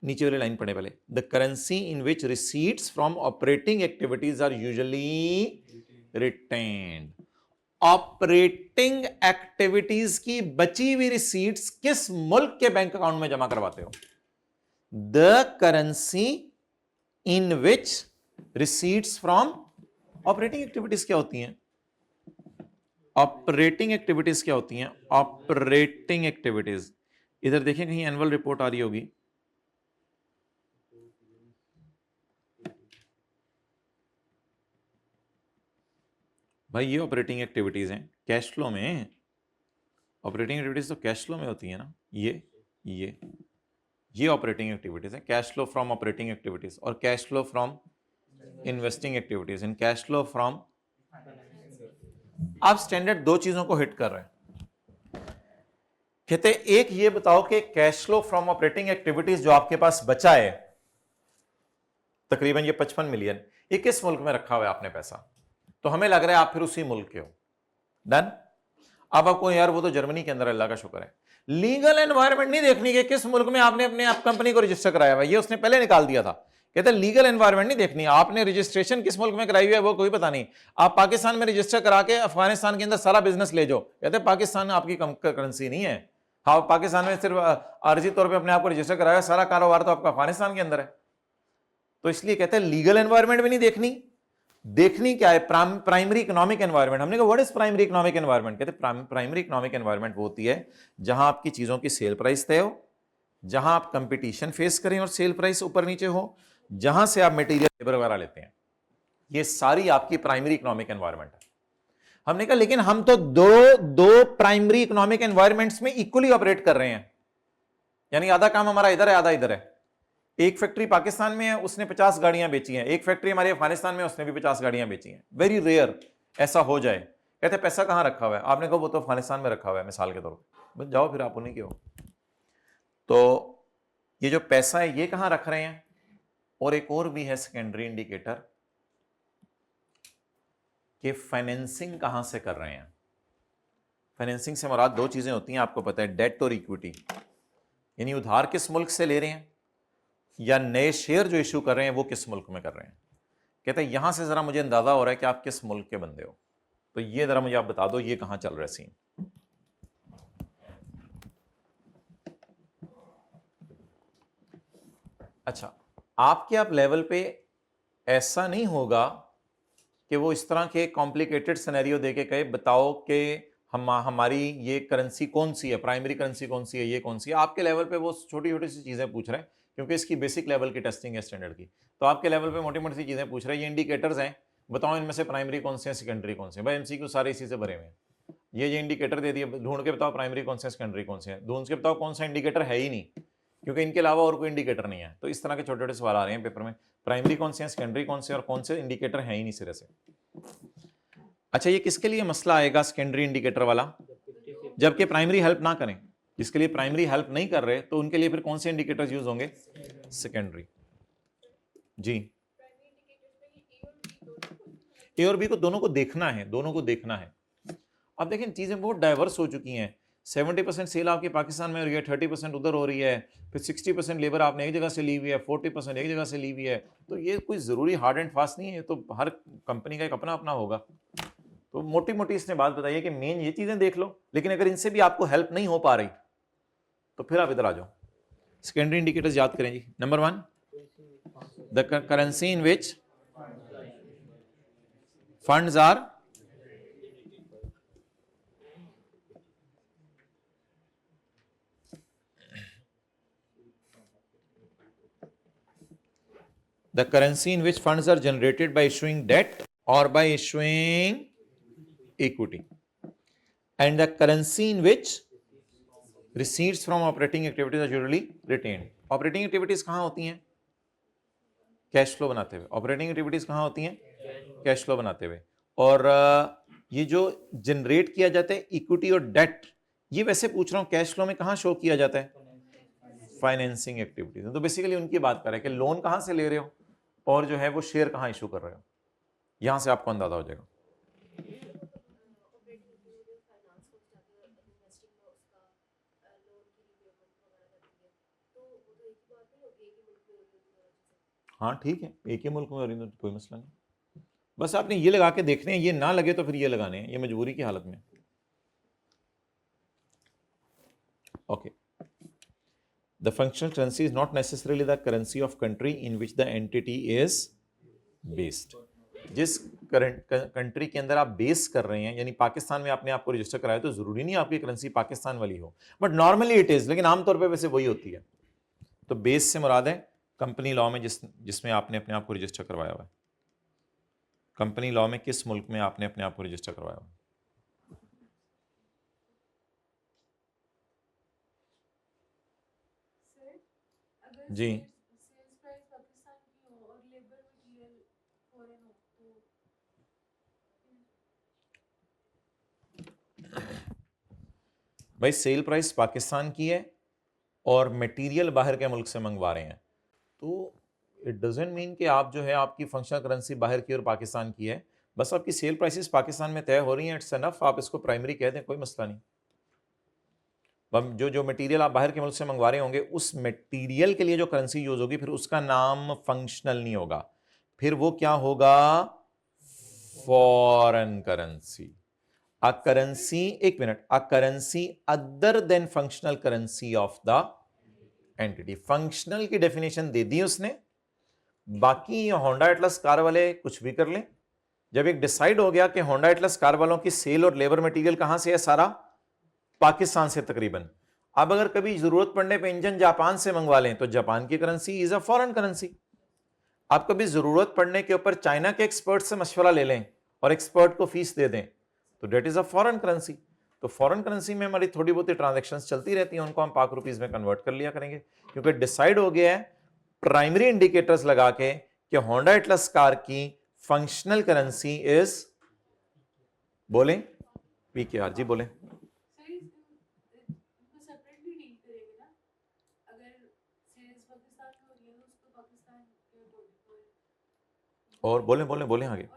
नीचे वाली लाइन पढ़े पहले, the currency in which receipts from operating activities are usually retained. Operating activities की बची हुई रिसीट्स किस मुल्क के बैंक अकाउंट में जमा करवाते हो? The currency in which receipts from operating activities क्या होती हैं? ऑपरेटिंग एक्टिविटीज क्या होती हैं? ऑपरेटिंग एक्टिविटीज, इधर देखिए कहीं एनुअल रिपोर्ट आ रही होगी। भाई ये ऑपरेटिंग एक्टिविटीज हैं कैश फ्लो में। ऑपरेटिंग एक्टिविटीज तो कैश फ्लो में होती है ना। ये ऑपरेटिंग एक्टिविटीज है, cash flow from operating activities, और cash flow from investing activities, in cash flow from. आप स्टैंडर्ड दो चीजों को हिट कर रहे हैं। कहते एक ये बताओ कि cash flow from operating activities जो आपके पास बचा है, तकरीबन ये 55 मिलियन, ये किस मुल्क में रखा हुआ है आपने पैसा? तो हमें लग रहा है आप फिर उसी मुल्क के हो। डन। अब आपको यार वो तो जर्मनी के अंदर, अल्लाह का शुक्र है। लीगल एनवायरनमेंट नहीं देखनी कि किस मुल्क में आपने अपने आप कंपनी को रजिस्टर कराया हुआ है, ये उसने पहले निकाल दिया था। कहते लीगल एनवायरनमेंट नहीं देखनी, आपने रजिस्ट्रेशन किस मुल्क में कराई हुई है वो कोई पता नहीं। आप पाकिस्तान में रजिस्टर करा के अफगानिस्तान के अंदर सारा बिजनेस ले जाओ, कहते पाकिस्तान आपकी करेंसी नहीं है। हाँ, पाकिस्तान में सिर्फ आर्जी तौर पर अपने आप को रजिस्टर कराया, सारा कारोबार तो आपका अफगानिस्तान के अंदर है। तो इसलिए कहते हैं लीगल एनवायरनमेंट भी नहीं देखनी, देखनी क्या है? Primary economic environment. हमने कहा what is primary economic environment? कहते प्राइमरी इकोनॉमिक एनवायरनमेंट वो होती है जहां आपकी चीजों की सेल प्राइस तय हो, जहां आप कंपटीशन फेस करें और सेल प्राइस ऊपर नीचे हो, जहां से आप मटेरियल लेबर वगैरह लेते हैं। ये सारी आपकी प्राइमरी इकोनॉमिक एनवायरनमेंट है। हमने कहा लेकिन हम तो दो प्राइमरी इकोनॉमिक एनवायरमेंट्स में इक्वली ऑपरेट कर रहे हैं, यानी आधा काम हमारा इधर है आधा इधर है। एक फैक्ट्री पाकिस्तान में है, उसने 50 गाड़ियां बेची हैं, एक फैक्ट्री हमारी अफगानिस्तान में, उसने भी 50 गाड़ियां बेची हैं। वेरी रेयर ऐसा हो जाए। कहते पैसा कहां रखा हुआ है? आपने कहा वो तो अफगानिस्तान में रखा हुआ है मिसाल के तौर पर, बस जाओ फिर आप उन्हीं के हो। तो ये जो पैसा है ये कहां रख रहे हैं? और एक और भी है सेकेंडरी इंडिकेटर कि फाइनेंसिंग कहां से कर रहे हैं। फाइनेंसिंग से मुराद दो चीजें होती हैं, आपको पता है, डेट और इक्विटी, यानी उधार किस मुल्क से ले रहे हैं या नए शेयर जो इशू कर रहे हैं वो किस मुल्क में कर रहे हैं। कहते हैं यहां से जरा मुझे अंदाजा हो रहा है कि आप किस मुल्क के बंदे हो, तो ये जरा मुझे आप बता दो ये कहां चल रहा है सीन। अच्छा, आपके आप लेवल पे ऐसा नहीं होगा कि वो इस तरह के कॉम्प्लिकेटेड सिनेरियो देके कहे बताओ कि हमारी ये करेंसी कौन सी है, प्राइमरी करेंसी कौन सी है, ये कौन सी है। आपके लेवल पे वो छोटी छोटी सी चीजें पूछ रहे हैं क्योंकि इसकी बेसिक लेवल की टेस्टिंग है स्टैंडर्ड की। तो आपके लेवल पे मोटी मोटी सी चीजें पूछ रहे हैं, ये इंडिकेटर्स हैं, बताओ इनमें से प्राइमरी कौन से हैं, सेकेंडरी कौन से हैं। भाई एमसीक्यू सारे इसी से भरे हुए हैं। ये इंडिकेटर दे दिए, ढूंढ के बताओ प्राइमरी कौन से, सेकेंडरी कौन से हैं, ढूंढ के बताओ कौन सा इंडिकेटर है ही नहीं क्योंकि इनके अलावा और कोई इंडिकेटर नहीं है। तो इस तरह के छोटे छोटे सवाल आ रहे हैं पेपर में, प्राइमरी कौन से हैं, सेकेंडरी कौन से और कौन से इंडिकेटर है ही नहीं सिरे से। अच्छा, ये किसके लिए मसला आएगा सेकेंडरी इंडिकेटर वाला? जबकि प्राइमरी हेल्प ना करें, जिसके लिए प्राइमरी हेल्प नहीं कर रहे तो उनके लिए फिर कौन से इंडिकेटर्स यूज होंगे? सेकेंडरी। जी, ए और बी को दोनों को देखना है, दोनों को देखना है। अब देखें चीजें बहुत डाइवर्स हो चुकी हैं। 70% सेल आपकी पाकिस्तान में हो रही है, 30% उधर हो रही है, फिर 60% लेबर आपने एक जगह से ली हुई है, 40% एक जगह से ली हुई है। तो ये कोई जरूरी हार्ड एंड फास्ट नहीं है, तो हर कंपनी का एक अपना अपना होगा। तो मोटी मोटी इसने बात बताई है कि मेन ये चीजें देख लो, लेकिन अगर इनसे भी आपको हेल्प नहीं हो पा रही तो फिर आप इधर आ जाओ। सेकेंडरी इंडिकेटर्स याद करें जी। Number 1, the currency in which funds are the currency in which funds are generated by issuing debt or by issuing equity, and the currency in which receipts from operating activities are usually retained. Operating activities कहाँ होती हैं? Cash flow बनाते हुए। Operating activities कहाँ होती हैं? Cash flow बनाते हुए। और ये जो जनरेट किया जाता है इक्विटी और डेट, ये वैसे पूछ रहा हूँ कैश फ्लो में कहाँ शो किया जाता है? Financing activities. तो बेसिकली उनकी बात कर रहे हैं कि लोन कहाँ से ले रहे हो और जो है वो शेयर कहाँ इशू कर रहे हो, यहां से आपको अंदाजा हो जाएगा। हाँ ठीक है, एक ही मुल्क में हो रही है तो कोई मसला नहीं। बस आपने ये लगा के देखने हैं, ये ना लगे तो फिर ये लगाने हैं, ये मजबूरी की हालत में। Okay, the functional currency is not necessarily the currency of country in which the entity is based. जिस कंट्री के अंदर आप बेस कर रहे हैं, यानी पाकिस्तान में आपने आपको रजिस्टर कराया तो जरूरी नहीं आपकी करेंसी पाकिस्तान वाली हो, बट नॉर्मली इट इज, लेकिन आमतौर पे वैसे वही होती है। तो बेस से मुराद है कंपनी लॉ में जिसमें आपने अपने आप को रजिस्टर करवाया हुआ है। कंपनी लॉ में किस मुल्क में आपने अपने आप को रजिस्टर करवाया हुआ है? जी, भाई सेल प्राइस पाकिस्तान की है और मटेरियल बाहर के मुल्क से मंगवा रहे हैं, तो इट डजंट मीन कि आप जो है आपकी फंक्शनल करेंसी बाहर की और पाकिस्तान की है, बस आपकी सेल प्राइसेस पाकिस्तान में तय हो रही हैं, इट्स एनफ। आप इसको प्राइमरी कह दें, कोई मसला नहीं। जो मटेरियल आप बाहर के मुल्क से मंगवा रहे होंगे, उस मटेरियल के लिए जो करेंसी यूज होगी फिर उसका नाम फंक्शनल नहीं होगा, फिर वो क्या होगा? Foreign currency. A currency, एक minute, a currency other than functional currency of the entity। Functional की डेफिनेशन दे दी उसने, बाकी होंडा एटलस कार वाले कुछ भी कर लें। जब एक डिसाइड हो गया कि होंडा एटलस कार वालों की सेल और लेबर मटेरियल कहां से है? सारा पाकिस्तान से तकरीबन। अब अगर कभी जरूरत पड़ने पे इंजन जापान से मंगवा लें तो जापान की currency is a foreign currency. आप कभी जरूरत पड़ने के ऊपर चाइना के एक्सपर्ट से मशवरा ले लें और एक्सपर्ट को फीस दे दें तो debt is a foreign currency. तो फॉरेन करेंसी में हमारी थोड़ी बहुत ट्रांजैक्शंस चलती रहती हैं, उनको हम पाक रुपीज में कन्वर्ट कर लिया करेंगे, क्योंकि डिसाइड हो गया है प्राइमरी इंडिकेटर्स लगा के कि होंडा एटलस कार की फंक्शनल करेंसी इज, बोले पीकेआर जी बोले। और बोले बोले बोले आगे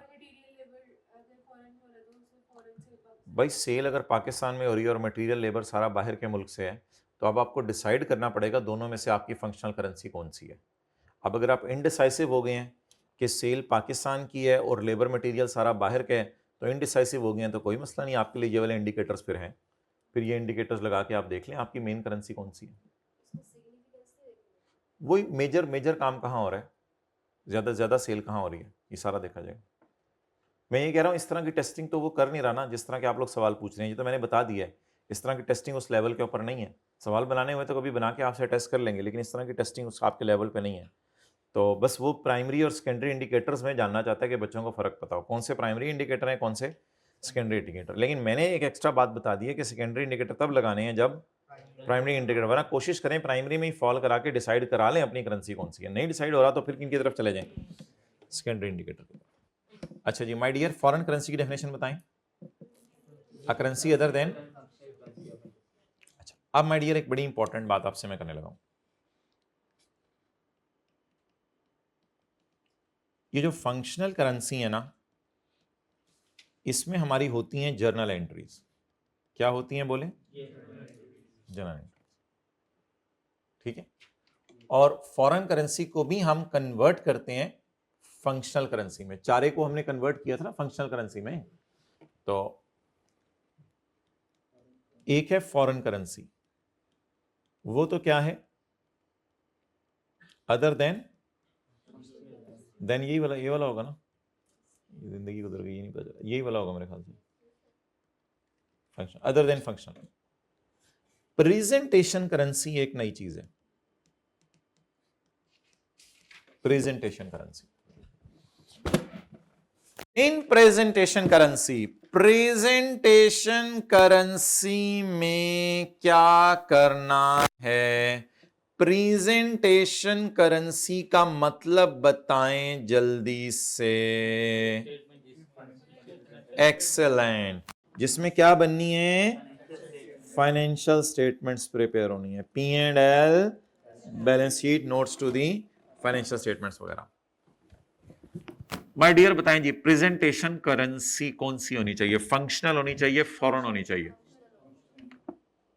भाई, सेल अगर पाकिस्तान में हो रही है और मटेरियल लेबर सारा बाहर के मुल्क से है, तो अब आपको डिसाइड करना पड़ेगा दोनों में से आपकी फंक्शनल करेंसी कौन सी है। अब अगर आप इनडिसाइसिव हो गए हैं कि सेल पाकिस्तान की है और लेबर मटेरियल सारा बाहर का है, तो इनडिसाइसिव हो गए हैं तो कोई मसला नहीं, आपके लिए ये वाले इंडिकेटर्स फिर हैं, फिर ये इंडिकेटर्स लगा के आप देख लें आपकी मेन करेंसी कौन सी है। वही मेजर मेजर काम कहाँ हो रहा है, ज़्यादा से ज़्यादा सेल कहाँ हो रही है, ये सारा देखा जाएगा। मैं ये कह रहा हूँ इस तरह की टेस्टिंग तो वो कर नहीं रहा ना, जिस तरह के आप लोग सवाल पूछ रहे हैं, ये तो मैंने बता दिया है, इस तरह की टेस्टिंग उस लेवल के ऊपर नहीं है। सवाल बनाने हुए तो कभी बना के आपसे टेस्ट कर लेंगे, लेकिन इस तरह की टेस्टिंग उस आपके लेवल पे नहीं है। तो बस वो प्राइमरी और सेकेंडरी इंडिकेटर्स में जानना चाहता है कि बच्चों को फ़र्क पता हो कौन से प्राइमरी इंडिकेटर हैं, कौन से सेकेंडरी इंडिकेटर। लेकिन मैंने एक एक्स्ट्रा बात बता दी है कि सेकेंडरी इंडिकेटर तब लगाने हैं जब प्राइमरी इंडिकेटर, वरना कोशिश करें प्राइमरी में ही फॉल करा के डिसाइड करा लें अपनी करेंसी कौन सी है। नहीं डिसाइड हो रहा तो फिर किन की तरफ चले जाएं, सेकेंडरी इंडिकेटर। अच्छा जी, माय डियर, फॉरेन करेंसी की डेफिनेशन बताएं। अ करेंसी अदर देन, अच्छा अब माय डियर एक बड़ी इंपॉर्टेंट बात आपसे मैं करने लगा हूं। ये जो फंक्शनल करेंसी है ना, इसमें हमारी होती हैं जर्नल एंट्रीज। क्या होती हैं बोले, जर्नल एंट्रीज, ठीक है। और फॉरेन करेंसी को भी हम कन्वर्ट करते हैं फंक्शनल करेंसी में। चारे को हमने कन्वर्ट किया था ना फंक्शनल करेंसी में। तो एक है फॉरेन करेंसी, वो तो क्या है, अदर देन यही वाला, ये वाला होगा ना, जिंदगी गुजर गई, ये नहीं पता चला, यही वाला होगा मेरे ख्याल से, function other than functional. Presentation currency एक नई चीज है, presentation currency. In presentation currency में क्या करना है, प्रेजेंटेशन करेंसी का मतलब बताएं जल्दी से। एक्सेलेंट, जिसमें क्या बननी है, फाइनेंशियल स्टेटमेंट्स प्रिपेयर होनी है, P&L, balance sheet, notes to the financial statements वगैरह। माय डियर बताएं जी, प्रेजेंटेशन करेंसी कौन सी होनी चाहिए, फंक्शनल होनी चाहिए, फॉरेन होनी चाहिए।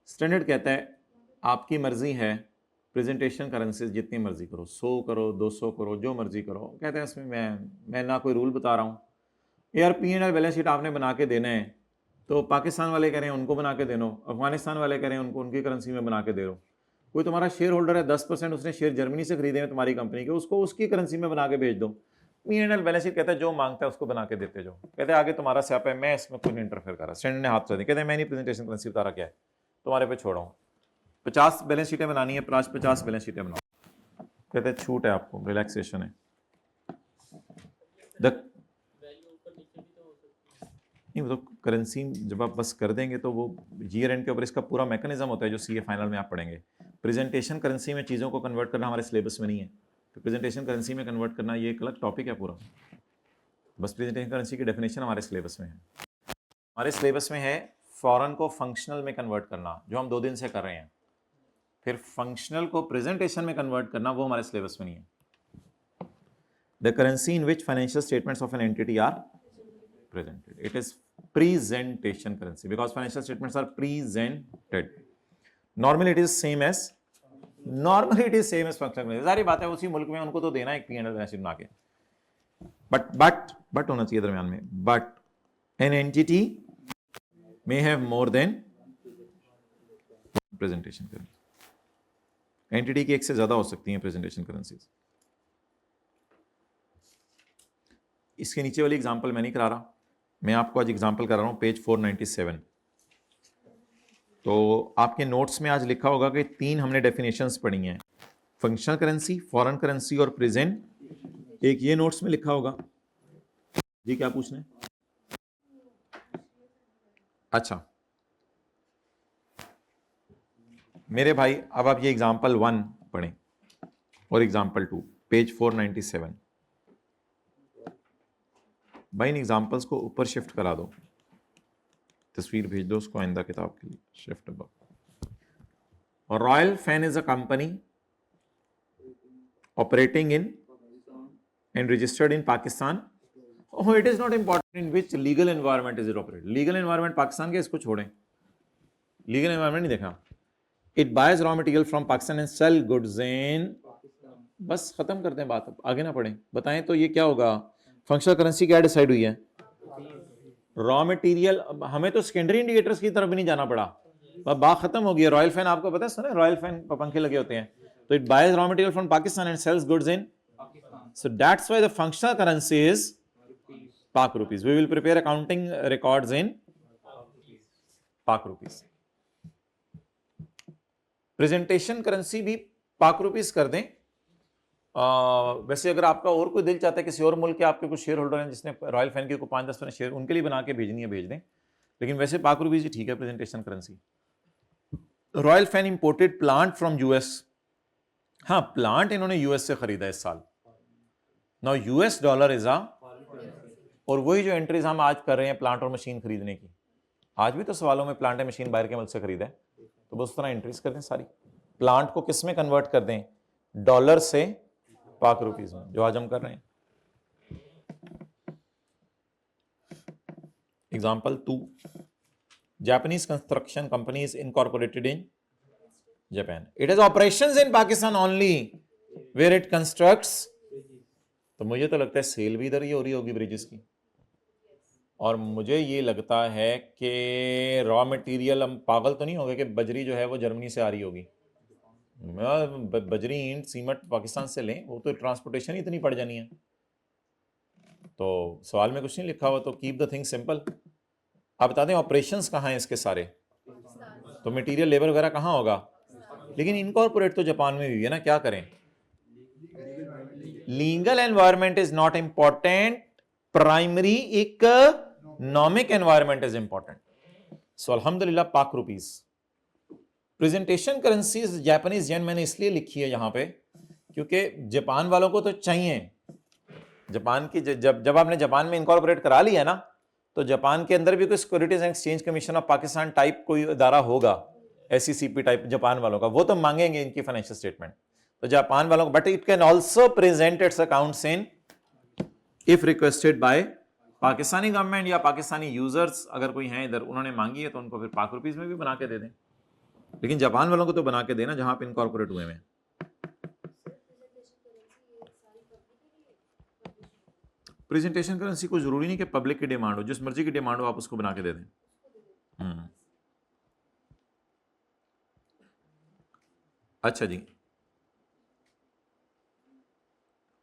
स्टैंडर्ड कहता है आपकी मर्जी है, प्रेजेंटेशन करेंसी जितनी मर्जी करो, 100 करो, 200 करो, जो मर्जी करो। कहते हैं इसमें मैं ना कोई रूल बता रहा हूँ यार, P&L बैलेंस शीट आपने बना के देना है, तो पाकिस्तान वाले कह रहे हैं उनको बना के दे दो, अफगानिस्तान वाले कह रहे हैं उनको उनकी करेंसी में बना के दे दो। कोई तुम्हारा शेयर होल्डर है 10%, उसने शेयर जर्मनी से खरीदे हैं तुम्हारी कंपनी के, उसको उसकी करेंसी में बना के भेज दो। P&L बैलेंस शीट कहता है जो मांगता है उसको बना के देते जाओ। कहते हैं आगे तुम्हारा स्यापा है, मैं इसमें कोई नहीं इंटरफेयर कर रहा। स्टैंडर्ड ने हाथ रख, कहते हैं मैं नहीं प्रेजेंटेशन करेंसी बता रहा, क्या है तुम्हारे पे छोड़ा हूँ। 50 बैलेंस शीटें बनानी है, 50 बैलेंस शीटें बनाओ। कहते हैं छूट है आपको, रिलैक्सेशन है। नहीं वो तो करेंसी जब आप बस कर देंगे तो वो ईयर एंड के ऊपर इसका पूरा मैकेनिज्म होता है जो सीए फाइनल में आप पढ़ेंगे। प्रेजेंटेशन करेंसी में चीज़ों को कन्वर्ट करना हमारे सिलेबस में नहीं है, तो प्रेजेंटेशन करेंसी में कन्वर्ट करना ये एक अलग टॉपिक है पूरा। बस प्रेजेंटेशन करेंसी की डेफिनेशन हमारे सिलेबस में है। हमारे सिलेबस में है फॉरेन को फंक्शनल में कन्वर्ट करना, जो हम 2 दिन से कर रहे हैं। फिर फंक्शनल को प्रेजेंटेशन में कन्वर्ट करना, वो हमारे सिलेबस में नहीं है। The currency in which financial statements of an entity are presented, it is presentation currency because financial statements are presented. Normally it is same as functional currency। सारी बात है, उसी मुल्क में उनको तो देना है एक P&L बैलेंस शीट बना के, बट होना चाहिए दरमियान में, but an entity may have more than presentation currency। Entity की एक से ज्यादा हो सकती है प्रेजेंटेशन करेंसीज। इसके नीचे वाली एग्जांपल मैं नहीं करा रहा, मैं आपको आज एग्जांपल करा रहा हूं, पेज 497। तो आपके नोट्स में आज लिखा होगा कि 3 हमने डेफिनेशंस पढ़ी हैं, फंक्शनल करेंसी, फॉरेन करेंसी और प्रेजेंट। एक ये नोट्स में लिखा होगा जी, क्या पूछना है? अच्छा मेरे भाई, अब आप ये एग्जाम्पल 1 पढ़ें और एग्जाम्पल 2, पेज 497। भाई इन एग्जाम्पल्स को ऊपर शिफ्ट करा दो, तस्वीर भेज दो उसको आइंदा किताब के लिए। Shift above. Royal fan is a company operating in and registered in Pakistan. Oh, it is not important in which legal environment is it operated. Legal environment Pakistan के, इसको छोड़ें, लीगल एनवायरमेंट नहीं देखना। It buys raw material from Pakistan and sell goods in, बस खत्म करते हैं बात, आगे ना पढ़ें। बताएं तो ये क्या होगा, फंक्शनल करेंसी क्या डिसाइड हुई है, रॉ मटेरियल। हमें तो सेकेंडरी इंडिकेटर्स की तरफ भी नहीं जाना पड़ा, बात खत्म हो गई। रॉयल फैन आपको पता है, सुना रॉयल फैन पंखे लगे होते हैं, तो it buys raw material from Pakistan and sells goods in, so that's why the functional currency is Pak rupees. We will prepare accounting records in Pak rupees. Presentation currency भी पाक रुपीस कर दें। वैसे अगर आपका और कोई दिल चाहता है, किसी और मुल्क के आपके कुछ शेयर होल्डर हैं जिसने रॉयल फैन के को 5-10% शेयर, उनके लिए बना के भेजनी है भेज दें, लेकिन वैसे पाक रुपीस ही ठीक है presentation currency. Royal fan imported plant from US, हाँ प्लांट इन्होंने यूएस से खरीदा इस साल। नाउ यूएस डॉलर इज आ, और वही जो एंट्रीज हम आज कर रहे हैं प्लांट और मशीन खरीदने की, आज भी तो सवालों में प्लांट है मशीन बाहर के मुल्क से खरीदा है, तो बस उस तरह एंट्रीज कर दें सारी। प्लांट को किस में कन्वर्ट कर दें, डॉलर से पाक रुपीस में, जो आज हम कर रहे हैं। Example 2, Japanese construction company is incorporated in Japan, it has operations in Pakistan only where it constructs. तो मुझे तो लगता है सेल भी इधर ही हो रही होगी ब्रिजेस की, और मुझे ये लगता है कि रॉ मटेरियल, हम पागल तो नहीं हो गए कि बजरी जो है वो जर्मनी से आ रही होगी। बजरी ईंट सीमेंट पाकिस्तान से लें, वो तो ट्रांसपोर्टेशन ही इतनी पड़ जानी है। तो सवाल में कुछ नहीं लिखा हुआ, तो कीप द थिंग सिंपल। आप बता दें ऑपरेशंस कहाँ हैं इसके सारे, तो मटेरियल लेबर वगैरह कहाँ होगा, लेकिन इनकॉर्पोरेट तो जापान में भी है ना, क्या करें। Legal environment is not important, primary economic environment is important. So अल्हम्दुलिल्लाह Pak rupees. Presentation currencies Japanese yen मैंने इसलिए लिखी है यहां पे, क्योंकि जापान वालों को तो चाहिए, जापान की जब आपने जापान में इनकॉर्पोरेट करा लिया ना, तो जापान के अंदर भी कोई securities and exchange commission of Pakistan type कोई इदारा होगा, SECP टाइप जापान वालों का, वो तो मांगेंगे इनकी फाइनेंशियल स्टेटमेंट, तो जापान वालों को। But it can also present it's accounts in if requested bye Pakistani government या पाकिस्तानी यूजर्स, अगर कोई हैं इधर उन्होंने मांगी है तो उनको फिर पाक रुपीस में भी बना के दे दें, लेकिन जापान वालों को तो बना के देना जहां पे इनकॉर्पोरेट हुए हैं। प्रेजेंटेशन करेंसी को जरूरी नहीं कि पब्लिक की डिमांड हो, जिस मर्जी की डिमांड हो आप उसको बना के दे दें। अच्छा जी,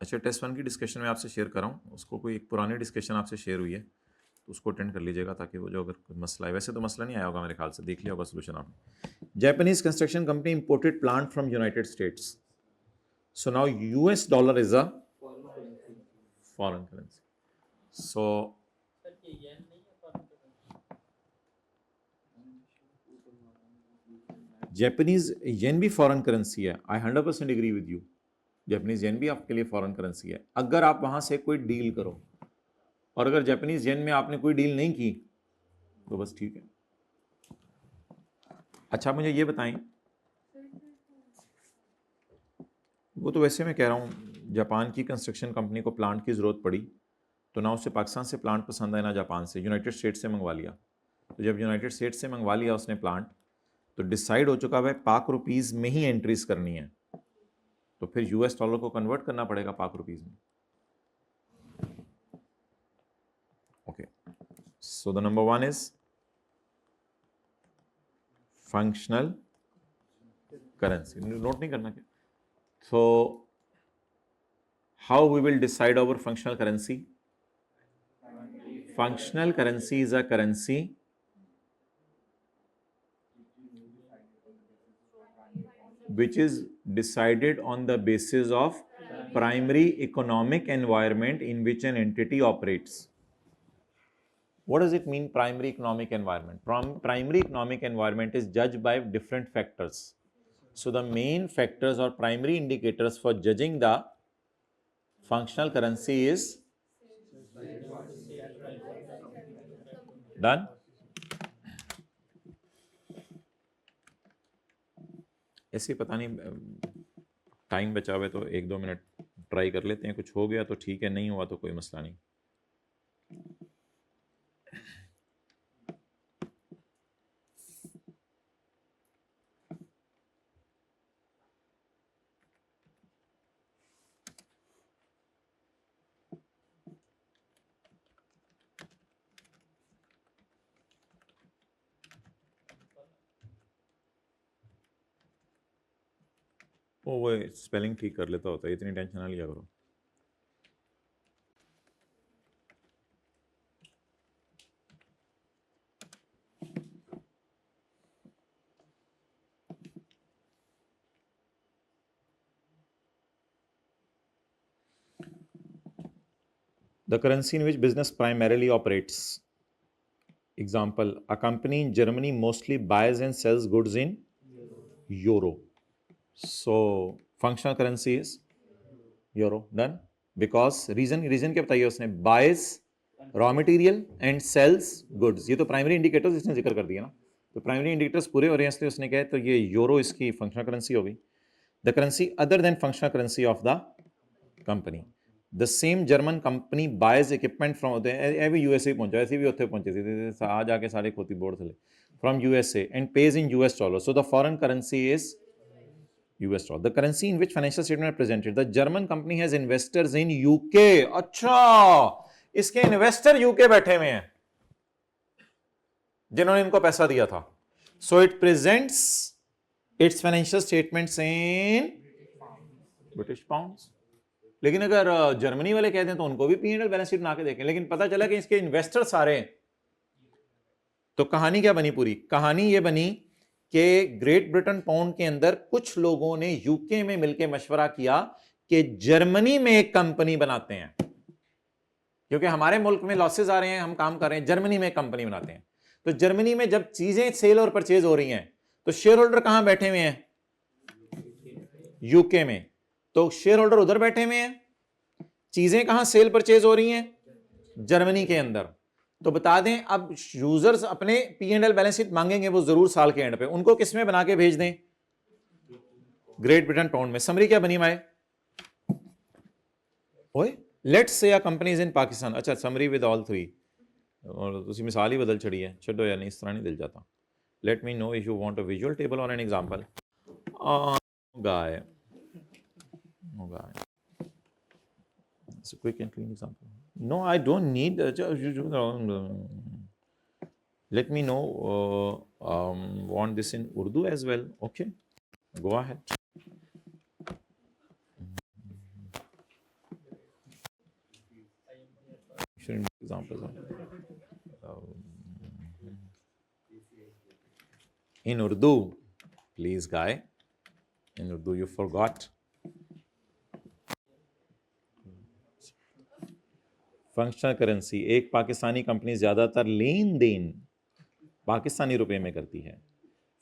अच्छा टेस्ट 1 की डिस्कशन में आपसे शेयर कर रहा हूँ, उसको कोई एक पुरानी डिस्कशन आपसे शेयर हुई है तो उसको अटेंड कर लीजिएगा, ताकि वो जो अगर कोई मसला है, वैसे तो मसला नहीं आया होगा मेरे ख्याल से, देख लिया होगा सोल्यूशन आपने। Japanese construction company imported plant from United States, so now US dollar is a foreign currency, so Japanese yen भी फॉरेन करेंसी है। I 100% agree with you, Japanese yen भी आपके लिए फॉरेन करेंसी है अगर आप वहां से कोई डील करो, और अगर जापानीज येन में आपने कोई डील नहीं की तो बस ठीक है। अच्छा मुझे ये बताएं, वो तो वैसे मैं कह रहा हूँ, जापान की कंस्ट्रक्शन कंपनी को प्लांट की ज़रूरत पड़ी तो ना उसे पाकिस्तान से प्लांट पसंद आया ना जापान से, यूनाइटेड स्टेट से मंगवा लिया। तो जब यूनाइटेड स्टेट से मंगवा लिया उसने प्लांट, तो डिसाइड हो चुका है पाक रुपीज़ में ही एंट्रीज करनी है, तो फिर US डॉलर को कन्वर्ट करना पड़ेगा पाक रुपीज़ में। Okay, so the number 1 is functional currency, note नहीं करना क्या। So how we will decide our functional currency? Functional currency is a currency which is decided on the basis of primary economic environment in which an entity operates. What does it mean, primary economic environment? Primary economic environment is judged by different factors. So the main factors or primary indicators for judging the functional currency is done. ऐसे पता नहीं time बचा हुआ है तो 1-2 minute try कर लेते हैं, कुछ हो गया तो ठीक है, नहीं हुआ तो कोई मसला नहीं। वो स्पेलिंग ठीक कर लेता होता है, इतनी टेंशन ना लिया करो। The currency in which business primarily operates. Example, a company in Germany mostly buys and sells goods in euro. So functional currency is euro. Done. Because reason क्या बताइए उसने? Buys raw material and sells goods. ये तो primary indicators इसने जिक्र कर दिया ना, तो प्राइमरी इंडिकेटर्स पूरे हो रहे हैं, इसलिए उसने कहा तो ये यूरो इसकी फंक्शनल करेंसी होगी। The currency other than functional currency of the company. The same German company buys equipment from ਇਹ ਵੀ USA ਪਹੁੰਚਾ, ਅਸੀਂ ਵੀ ਉੱਥੇ ਪਹੁੰਚੇ ਸੀ, ਆ ਜਾ ਕੇ ਸਾਰੇ ਖੋਤੀ ਬੋਰਡ ਥੱਲੇ, from USA and pays in US dollars. So the foreign currency is US dollar. The currency in which financial statement are presented. The German company has investors in UK. अच्छा, इसके इन्वेस्टर यूके बैठे हुए हैं जिन्होंने इनको पैसा दिया था. So it presents its financial statements in British pounds. लेकिन अगर जर्मनी वाले कहते हैं तो उनको भी P&L बैलेंस शीट बना के देखें, लेकिन पता चला कि इसके इन्वेस्टर सारे हैं। तो कहानी क्या बनी पूरी? कहानी ये बनी कि ग्रेट ब्रिटेन पाउंड के अंदर कुछ लोगों ने यूके में मिलकर मशवरा किया कि जर्मनी में एक कंपनी बनाते हैं, क्योंकि हमारे मुल्क में लॉसेस आ रहे हैं, हम काम कर रहे हैं, जर्मनी में एक कंपनी बनाते हैं। तो जर्मनी में जब चीजें सेल और परचेज हो रही हैं तो शेयर होल्डर कहां बैठे हुए हैं? यूके में। तो शेयर होल्डर उधर बैठे हुए हैं, चीजें कहां सेल परचेज हो रही हैं? जर्मनी के अंदर। तो बता दें, अब यूजर्स अपने P&L बैलेंस शीट मांगेंगे वो जरूर साल के एंड पे, उनको किसमें बना के भेज दें? ग्रेट ब्रिटेन पाउंड में। समरी क्या बनी माए? ओए let's say companies in Pakistan. अच्छा, समरी विद ऑल थ्री, और उसी मिसाल ही बदल चढ़ी है, छोड़ो यार, नहीं इस तरह नहीं दिल जाता। Let me know if you want a visual table और an example. Guys it's a quick and clean example. No, I don't need let me know want this in Urdu as well. Okay, go ahead. Examples in Urdu, please, guy. In Urdu, you forgot. Functional currency, एक Pakistani company ज़्यादातर लेन then Pakistani रुपए में करती है।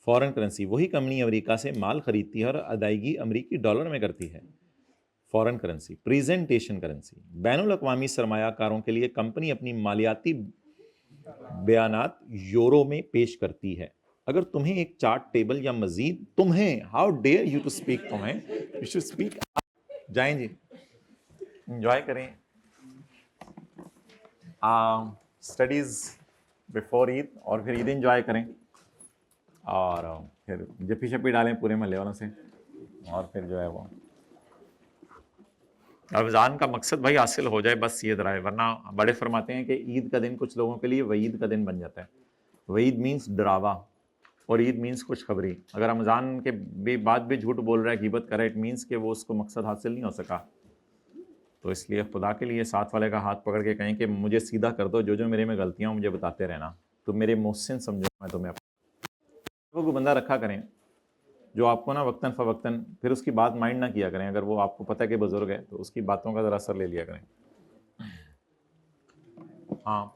Foreign currency, वही company America से माल खरीदती है और अदायगी अमेरिकी डॉलर में करती है। Foreign currency. प्रेजेंटेशन करेंसी, बैनुल अक़वामी सरमायाकारों के लिए कंपनी अपनी मालियाती बयानात यूरो में पेश करती है। अगर तुम्हें एक चार्ट टेबल या मजीद, तुम्हें, how dare you to speak, तुम्हें, यू शुड स्पीक। जाएं जी, एंजॉय करें स्टडीज़ बिफोर ईद, और फिर ईद एंजॉय करें, और फिर जफ़ी शफ़ी डालें पूरे महल्ले वालों से, और फिर जो है वो रमज़ान का मकसद भाई हासिल हो जाए, बस ये रहा है। वरना बड़े फरमाते हैं कि ईद का दिन कुछ लोगों के लिए वईद का दिन बन जाता है। वईद मीन्स डरावा और ईद मीन्स खुशखबरी। अगर रमज़ान के बाद भी झूठ बोल रहा है, ग़ीबत कर रहा है, इट मीन्स कि वो उसको मकसद हासिल नहीं हो सका। तो इसलिए खुदा के लिए साथ वाले का हाथ पकड़ के कहें कि मुझे सीधा कर दो, जो जो मेरे में गलतियाँ मुझे बताते रहना, तो मेरे मोहसिन समझो, मैं तुम्हें कोई बंदा रखा करें जो आपको ना वक्तन फ़वक्तन फिर उसकी बात माइंड ना किया करें। अगर वो आपको पता है कि बुजुर्ग है तो उसकी बातों का ज़रा असर ले लिया करें। हाँ,